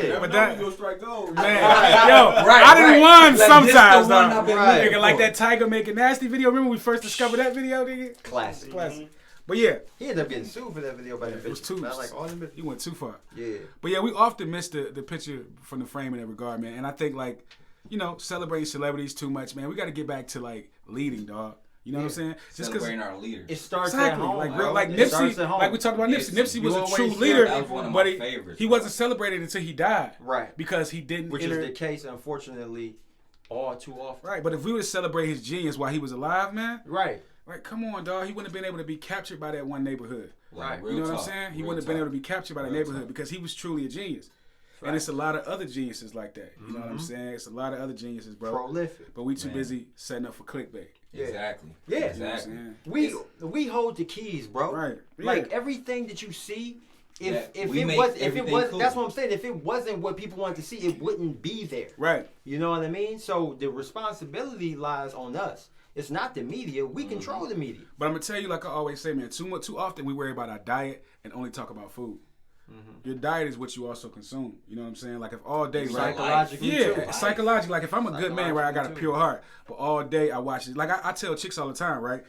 Yeah, but that we gonna strike gold. Man, I done won Like, sometimes, this the one though. I've been Right. looking Nigga, like for. that Tiger making nasty video. Remember when we first discovered that video, nigga? Classic. Classic. But yeah, He ended up getting sued for that video by the it was bitch. too. Man, like all the bitches. You went too far. Yeah. But yeah, we often miss the picture from the frame in that regard, man. And I think like, you know, celebrating celebrities too much, man. We got to get back to like leading, dog. You know what I'm saying? Just Celebrating our leaders. It starts exactly at home. like bro. like It starts Nipsey, at home. like we talked about Nipsey. Nipsey was You a always true hear leader, that was one of but my favorites. he wasn't celebrated until he died. Right. Because he didn't. Which is the case, unfortunately, all too often. Right, but if we were to celebrate his genius while he was alive, man, Right. like come on, dog, he wouldn't have been able to be captured by that one neighborhood. Right. You know what I'm saying? He wouldn't have been able to be captured by that neighborhood because he was truly a genius. Right. And it's a lot of other geniuses like that. You know what I'm saying? It's a lot of other geniuses, bro. Prolific. But we too busy setting up for clickbait. Yeah. Exactly. Yeah. Exactly. We hold the keys, bro. Right. Like Yeah. everything that you see, Yeah, if we it make was if it everything was cool. that's what I'm saying. If it wasn't what people wanted to see, it wouldn't be there. Right. You know what I mean? So the responsibility lies on us. It's not the media. We control the media. But I'm gonna tell you, like I always say, man, too often we worry about our diet and only talk about food. Your diet is what you also consume. You know what I'm saying? Like if all day, right? Psychologically, Yeah, too. psychologically. Like if I'm a good man, right, I got a Psychologically, pure heart, but all day I watch it. Like I tell chicks all the time, right?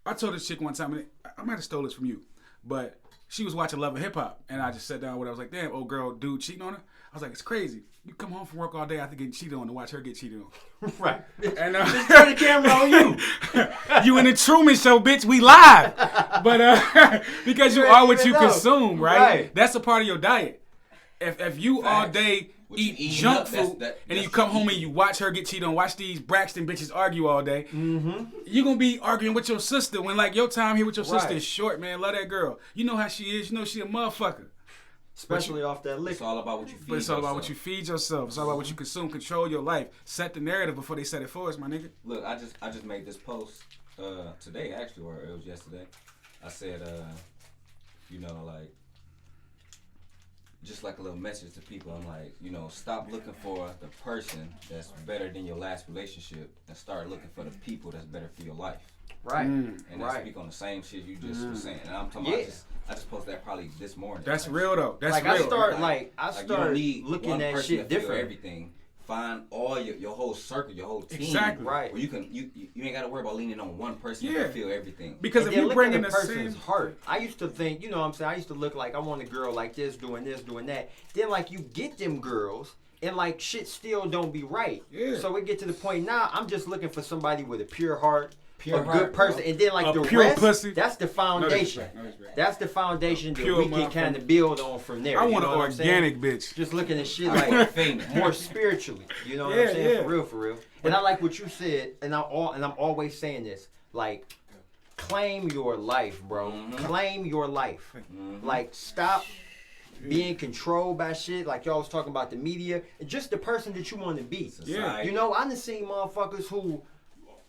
I told this chick one time, and I might have stole this from you, but she was watching Love and Hip Hop, and I just sat down with her. I was like, damn, old girl, dude cheating on her. I was like, it's crazy. You come home from work all day after getting cheated on to watch her get cheated on. Right. And Just turn the camera on you. you in the Truman Show, bitch. We live, but because you are what you consume, right? That's a part of your diet. If you all day What you eat eating junk up, food that's and you what come you home eat. and you watch her get cheated on, watch these Braxton bitches argue all day, you're gonna be arguing with your sister when like your time here with your sister Right. is short, man. Love that girl. You know how she is. You know she a motherfucker. Especially off that It's liquor. all about what you feed. But it's all about yourself. what you feed yourself. It's all about what you consume. Control your life. Set the narrative before they set it for us, my nigga. Look, I just made this post today actually, or it was yesterday. I said, you know, like just like a little message to people. I'm like, you know, stop looking for the person that's better than your last relationship and start looking for the people that's better for your life. Right. And I Right. speak on the same shit you just was saying. And I'm talking about I just posted that probably this morning. That's Like, real though. That's Like real. I start you don't start need looking one at person shit to feel different. everything. Find all your whole circle, your whole team. Exactly. Right. Where you can you ain't got to worry about leaning on one person Yeah. to feel everything. Because And if then you look bring at in the the person's same, heart. I used to think, you know what I'm saying? I used to look like I want a girl like this, doing that. Then like you get them girls and like shit still don't be right. Yeah. So we get to the point now, I'm just looking for somebody with a pure heart, Pure a heart, good person. bro. And then like A the pure rest, pussy. that's the foundation. No disrespect. That's the foundation that Pure we can motherfucker. kind of build on from there. I you want know an what I'm saying? organic bitch. Just looking at shit I like want famous. more spiritually. You know what Yeah, I'm saying? yeah. For real. And I like what you said, and I'm always saying this. Like, claim your life, bro. Claim your life. Like, stop being controlled by shit. Like y'all was talking about the media. Just the person that you want to be. Yeah. You know, I done seen motherfuckers who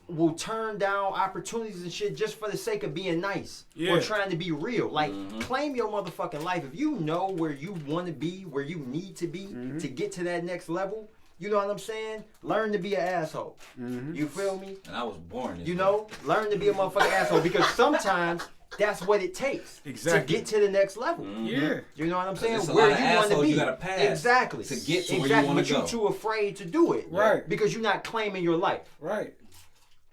will turn down opportunities and shit just for the sake of being nice or trying to be real. Like, claim your motherfucking life. If you know where you want to be, where you need to be to get to that next level, you know what I'm saying? Learn to be an asshole. You feel me? And I was born this You way. know, learn to be a motherfucking asshole because sometimes that's what it takes to get to the next level. Yeah. You know what I'm saying? it's a Where lot of you want to assholes be. you gotta pass Exactly. to get to where you exactly. wanna But you're go. too afraid to do it. Right. Because you're not claiming your life. Right.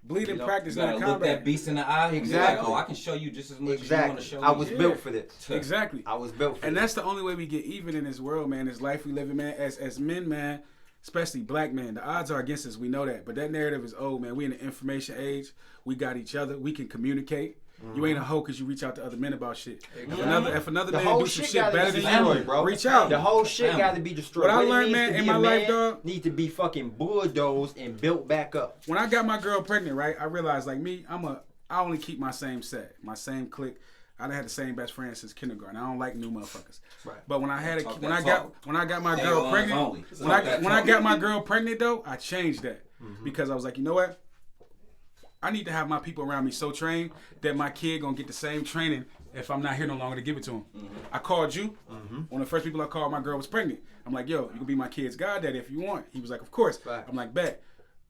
Bleed in know, practice, You gotta not look combat. that beast in the eye. And Exactly. be like, oh, I can show you just as much as you want Exactly. to show I me. was Yeah. built for this. Exactly. I was built for And this. that's the only way we get even in this world, man. This life we live in, man. As men, man, especially black men, the odds are against us. We know that. But that narrative is old, man. We in the information age. We got each other. We can communicate. You ain't a hoe because you reach out to other men about shit. If another The man whole do some shit shit gotta better be than destroyed, you, bro. reach out. The whole shit Family. got to be destroyed. What I it learned, means man, to in be my a life, man dog- need to be fucking bulldozed and built back up. When I got my girl pregnant, right, I realized like me, I only keep my same set, my same clique. I done had the same best friend since kindergarten. I don't like new motherfuckers. Right. But when I had Talk when that I got my Stay girl on pregnant, only. when I got my girl pregnant though, I changed that because I was like, you know what? I need to have my people around me so trained that my kid gonna get the same training if I'm not here no longer to give it to him. Mm-hmm. I called you. Mm-hmm. One of the first people I called, my girl was pregnant. I'm like, yo, you can be my kid's goddaddy if you want. He was like, of course. Right. I'm like, bet.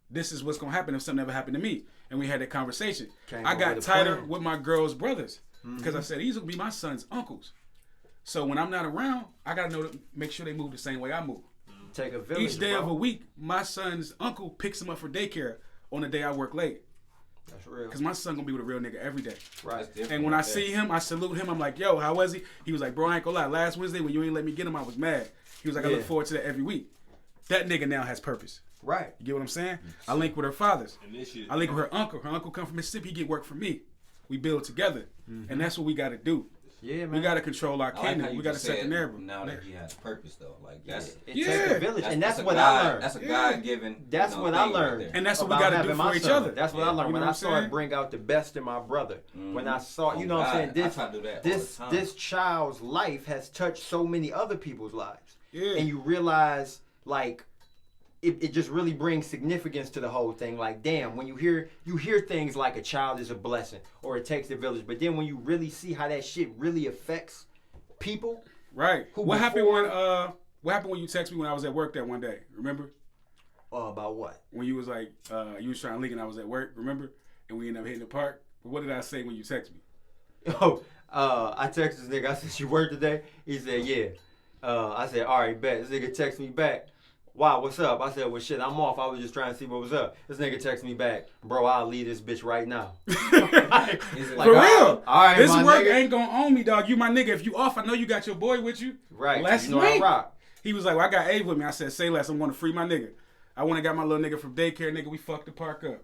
This is what's gonna happen if something ever happened to me. And we had that conversation. I got tighter with my girl's brothers because I said, these will be my son's uncles. So when I'm not around, I gotta know to make sure they move the same way I move. Take a village. Each day of a week, my son's uncle picks him up for daycare on the day I work late. That's real. Because my son gonna be with a real nigga every day. Right. And when I see him, I salute him. I'm like, yo, how was he? He was like, bro, I ain't gonna lie. Last Wednesday when you ain't let me get him, I was mad. He was like, I look forward to that every week. That nigga now has purpose. Right. You get what I'm saying? I link with her fathers. I link with her uncle. Her uncle come from Mississippi. He get work for me. We build together. Mm-hmm. And that's what we got to do. Yeah, man. We got to control our kingdom. We got to set the narrative. Now that he has purpose, though. Like, that's... It takes a village. And that's what I learned. That's a God-given... That's what I learned. Right, and that's what we got to do for each other. That's what I learned. When I saw it bring out the best in my brother. When I saw... You know what I'm saying? This child's life has touched so many other people's lives. Yeah. And you realize, like... It just really brings significance to the whole thing. Like, damn, when you hear things like a child is a blessing or it takes the village, but then when you really see how that shit really affects people, right? What happened when you text me when I was at work that one day? Remember? About what? When you was like, you was trying to leak and I was at work. Remember? And we ended up hitting the park. But what did I say when you text me? I texted this nigga. I said, "You work today?" He said, "Yeah." I said, "All right, bet." This nigga texted me back. Wow, what's up? I said, well, shit, I'm off. I was just trying to see what was up. This nigga texted me back, bro, I'll leave this bitch right now. Like, for real. All right, this work ain't gonna own me, dog. You my nigga. If you off, I know you got your boy with you. Right. Let's link. He was like, well, I got Abe with me. I said, say less. I'm going to free my nigga. I went and got my little nigga from daycare, nigga. We fucked the park up.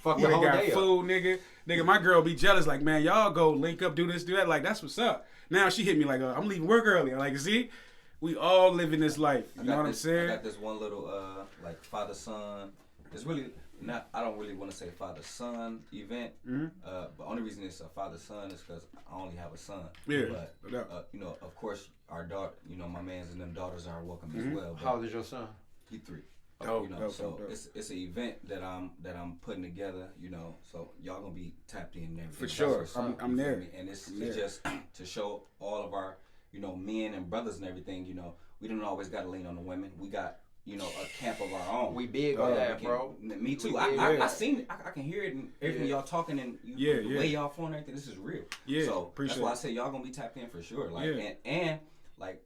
Fuck the whole got day food, up. Nigga, my girl be jealous. Like, man, y'all go link up, do this, do that. Like, that's what's up. Now she hit me like, I'm leaving work early. I'm like, see? We all living this life. You know what I'm saying? I got this one little like father-son. It's really not. I don't really want to say father-son event. Mm-hmm. But only reason it's a father-son is because I only have a son. Yeah. But you know, of course, our daughter. You know, my man's and them daughters are welcome as well. How old is your son? He's 3. You know, so it's an event that I'm putting together. You know, so y'all gonna be tapped in and everything. For sure, I'm there. And it's just to show all of our, you know, men and brothers and everything, you know, we don't always got to lean on the women. We got, you know, a camp of our own. We big on that, bro. Me too. I seen it. I can hear it and everything y'all talking and the way y'all flowing everything. This is real. Yeah. So that's why I say y'all gonna be tapped in for sure. Like and like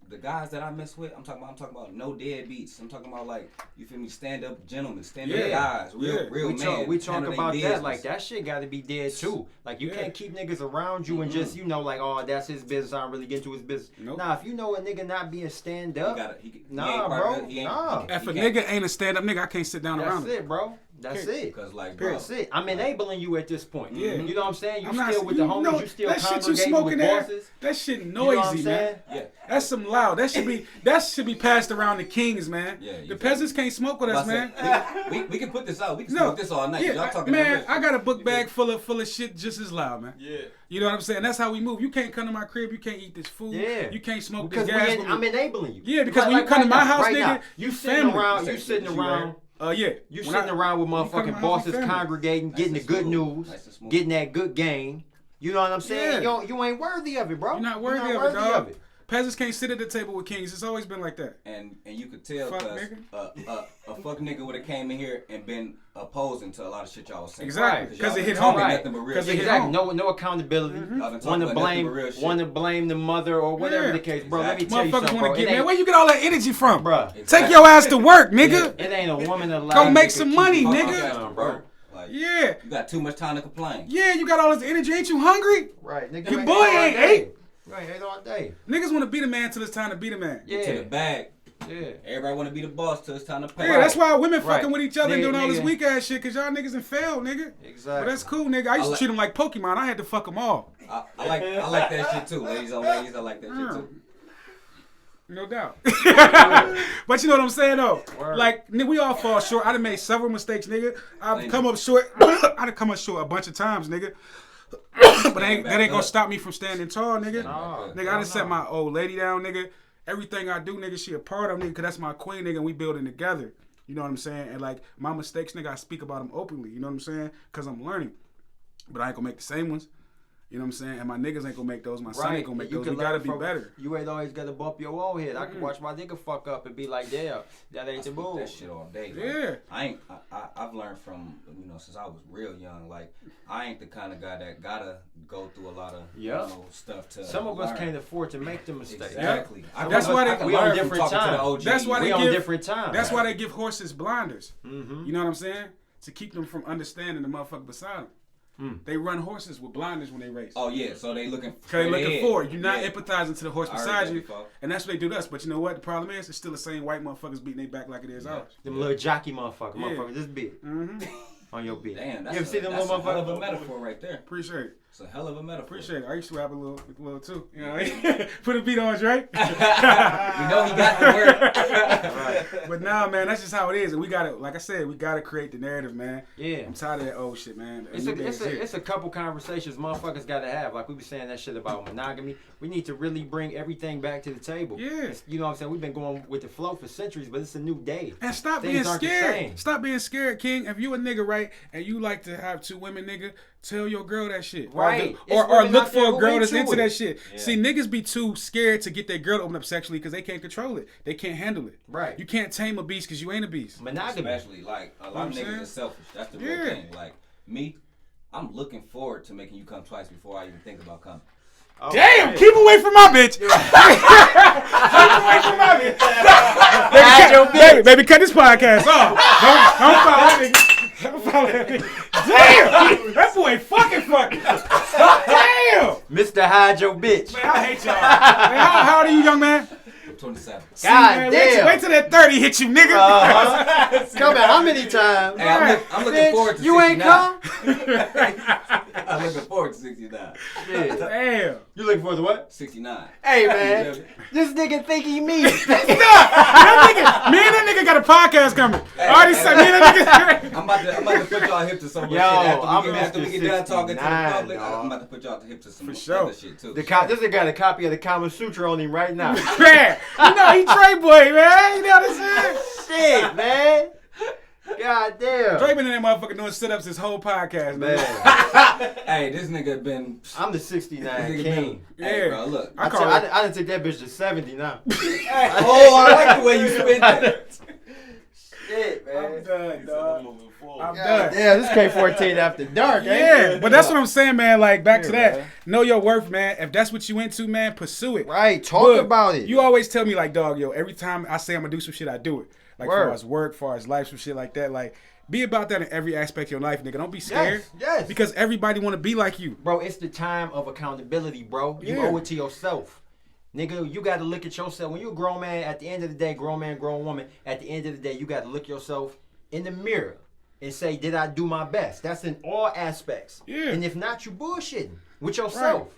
the guys that I mess with, I'm talking about no deadbeats. I'm talking about, like, you feel me, stand up gentlemen, stand up guys, real men. We talk about that, like, that shit got to be dead too. Like, you can't keep niggas around you and just, you know, like, oh, that's his business, I don't really get into his business. Nope. Nah, if you know a nigga not being stand up, nah, bro. If a nigga ain't a stand up nigga, I can't sit down around him. That's it, bro. That's it. Cause like, bro, that's it. I'm enabling you at this point. Yeah. You know what I'm saying? You still with the homies. You still congregating with bosses. That shit noisy, man. Yeah. That's some loud. That should be passed around the kings, man. Yeah, the peasants can't smoke with us, man. We can put this out. We can smoke this all night. Y'all talking man, I got a book bag full of shit just as loud, man. Yeah. You know what I'm saying? That's how we move. You can't come to my crib. You can't eat this food. Yeah. You can't smoke this gas. I'm enabling you. Yeah, because when you come to my house, nigga, you sitting around. You sitting around. You sitting around with motherfucking bosses congregating, getting the good news, getting that good game. You know what I'm saying? Yeah. You ain't worthy of it, bro. You're not worthy of it. Peasants can't sit at the table with kings. It's always been like that. And you could tell because a fuck nigga would have came in here and been opposing to a lot of shit y'all was saying. Exactly. Because it hit home. Exactly. No accountability. Want to blame the mother or whatever the case, bro. Let me tell you something, bro. Man, where you get all that energy from? Bro, take your ass to work, nigga. It ain't a woman alive. Go make some money, nigga. Bro. Like, you got too much time to complain. Yeah, you got all this energy. Ain't you hungry? Right, nigga. Your boy ain't ate. Right, ate all day. Niggas want to be the man till it's time to be the man. Yeah. To the bag. Yeah. Everybody want to be the boss till it's time to pay. Yeah, that's why women fucking with each other and doing all this weak ass shit, because y'all niggas done failed, nigga. Exactly. But that's cool, nigga. I used to treat them like Pokemon. I had to fuck them all. I like that shit too. Ladies on ladies, I like that shit too. No doubt. But you know what I'm saying, though? Word. Like, we all fall short. I done made several mistakes, nigga. I've come up short. I done come up short a bunch of times, nigga. But that ain't gonna stop me from standing tall, nigga. Nigga, I done set my old lady down, nigga. Everything I do, nigga, she a part of me, because that's my queen, nigga, and we building together. You know what I'm saying? And like my mistakes, nigga, I speak about them openly. You know what I'm saying? Because I'm learning. But I ain't gonna make the same ones. You know what I'm saying? And my niggas ain't gonna make those. My son ain't gonna make those. We gotta be better. You ain't always gotta bump your own head. I can watch my nigga fuck up and be like, damn, that ain't the move. That shit all day. Yeah. I've learned from, since I was real young, like, I ain't the kind of guy that gotta go through a lot of stuff to Some of us learn. can't afford to make the mistakes. Exactly. That's why we on different time. That's why we they on give different time. That's why they give horses blinders. Mm-hmm. You know what I'm saying? To keep them from understanding the motherfucker beside them. They run horses with blinders when they race. Oh yeah, so they looking. Cause they looking forward. You're not empathizing to the horse beside you, before. And that's what they do to us. But you know what? The problem is, it's still the same white motherfuckers beating their back like it is ours. Them little jockey motherfuckers this big on your beat. Damn, that's you ever see them little motherfuckers? Hell of a metaphor right there. Appreciate it. It's a hell of a metaphor. Appreciate it. I used to rap a little too. You know, put a beat on Drake. You know he got the word. Right. But nah, man, that's just how it is, and we gotta, like I said, we gotta create the narrative, man. Yeah. I'm tired of that old shit, man. It's a couple conversations motherfuckers gotta have. Like we be saying that shit about monogamy. We need to really bring everything back to the table. Yeah. You know what I'm saying? We've been going with the flow for centuries, but it's a new day. And stop Things being aren't the scared. same. Stop being scared, King. If you a nigga, right, and you like to have 2 women, nigga, tell your girl that shit. Right. Or look for a girl that's into it. that shit. Yeah. See, niggas be too scared to get their girl to open up sexually because they can't control it. They can't handle it. Right. You can't tame a beast because you ain't a beast. Monogamy. Especially, like, a lot of niggas are selfish. That's the real thing. Like, me, I'm looking forward to making you come twice before I even think about coming. Oh, Damn, man. keep away from my bitch. Keep away from my bitch. Baby, cut this podcast off. Don't follow that nigga. Don't follow that nigga. Damn, that boy fucking. Damn. Mr. Hide Your Bitch. Man, I hate y'all. Man, how old are you, young man? 27. See, God man, damn. Wait till that 30 hit you, nigga. Come on, how many times? Hey, I'm looking forward to 69. You ain't come? I'm looking forward to 69. Shit. Damn. You looking for the what? 69. Hey, man. This nigga think he me. Me and that nigga got a podcast coming. I already said, me and that nigga. I'm about to put y'all hip to some more Yo, shit. I'm After we get done talking to the 69, public, dog. I'm about to put y'all hip to some For more sure. other shit too. This nigga got a copy of the Kama Sutra on him right now. Man, you know he Dre boy, man. You know what I'm saying? Shit, man. God damn. Dre been in that motherfucker doing sit-ups his whole podcast, man. Hey, this nigga been. I'm the 69 This nigga king. Yeah. Hey, bro, look. I call it. I done took that bitch to 70 now. Oh, I like the way you spit that. Shit, man. I'm done, dog. I'm God done. damn, this K14 after dark, ain't Yeah, it? but that's what I'm saying, man. Like, back to Yeah, that. man. Know your worth, man. If that's what you into, man, pursue it. Right, talk Look, about it. You always tell me, like, dog, yo, every time I say I'm going to do some shit, I do it. Like, Word. far as work, far as life, some shit like that. Like, be about that in every aspect of your life, nigga. Don't be scared. Yes. Because everybody want to be like you. Bro, it's the time of accountability, bro. You Yeah. owe it to yourself. Nigga, you got to look at yourself. When you're a grown man, at the end of the day, grown man, grown woman, at the end of the day, you got to look yourself in the mirror and say, did I do my best? That's in all aspects. Yeah. And if not, you bullshitting with yourself. Right.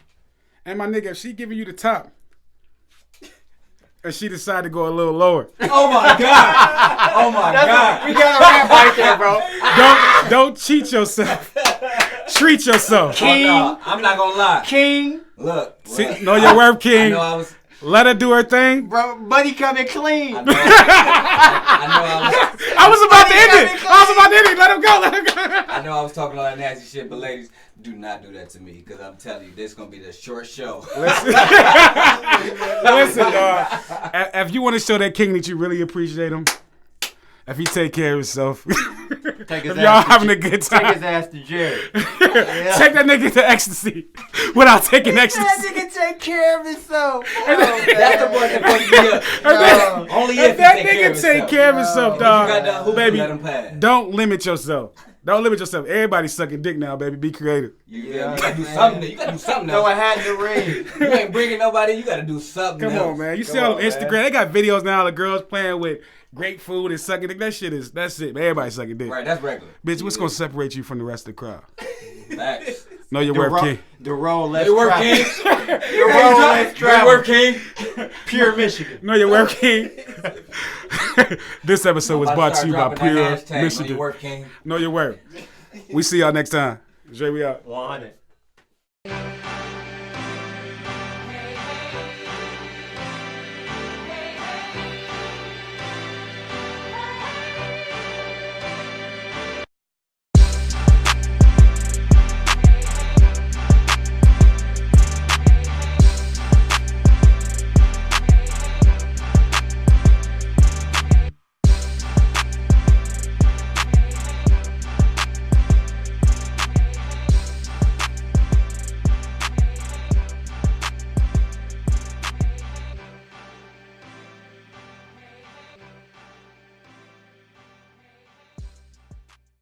And my nigga, if she giving you the top, and she decide to go a little lower, Oh my god. Oh my god. We got a rap right there, bro. don't cheat yourself. Treat yourself. King. Oh, no, I'm not gonna lie. King. Look. See, know your worth, I King. know I was. Let her do her thing. Bro, buddy coming clean. I know I was. I was about to end it. Let him go. I know I was talking all that nasty shit, but ladies, do not do that to me, because I'm telling you, this is gonna be the short show. Listen, dog. If you want to show that King that you really appreciate him, if he take care of himself, Take his if y'all ass to having a Jer- good Take time, his ass to Jerry. take that nigga to ecstasy without taking That ecstasy. nigga take care of himself. That's the part that fucked me up. Only If if that he nigga take care of himself, If you got that dog, hoop, baby, let him pass. don't limit yourself. Don't limit yourself. Everybody's sucking dick now, baby. Be creative. You gotta do something. You gotta do something Throw a else. hat in the ring. You ain't bringing nobody. You gotta do something Come else. on, man. You see Come on on, Instagram, man. they got videos now of girls playing with great food and sucking dick. That shit is, that's it, man. Everybody's sucking dick. Right, that's regular. Bitch, what's going to separate you from the rest of the crowd? Facts. Know your worth, King. The roll less You work, travel. King. The roll less You travel. work, King. Pure Michigan. Know your worth, King. This episode was brought to you by Pure Know your Michigan. work, King. Know your worth. We see y'all next time. Dre, we out. 100.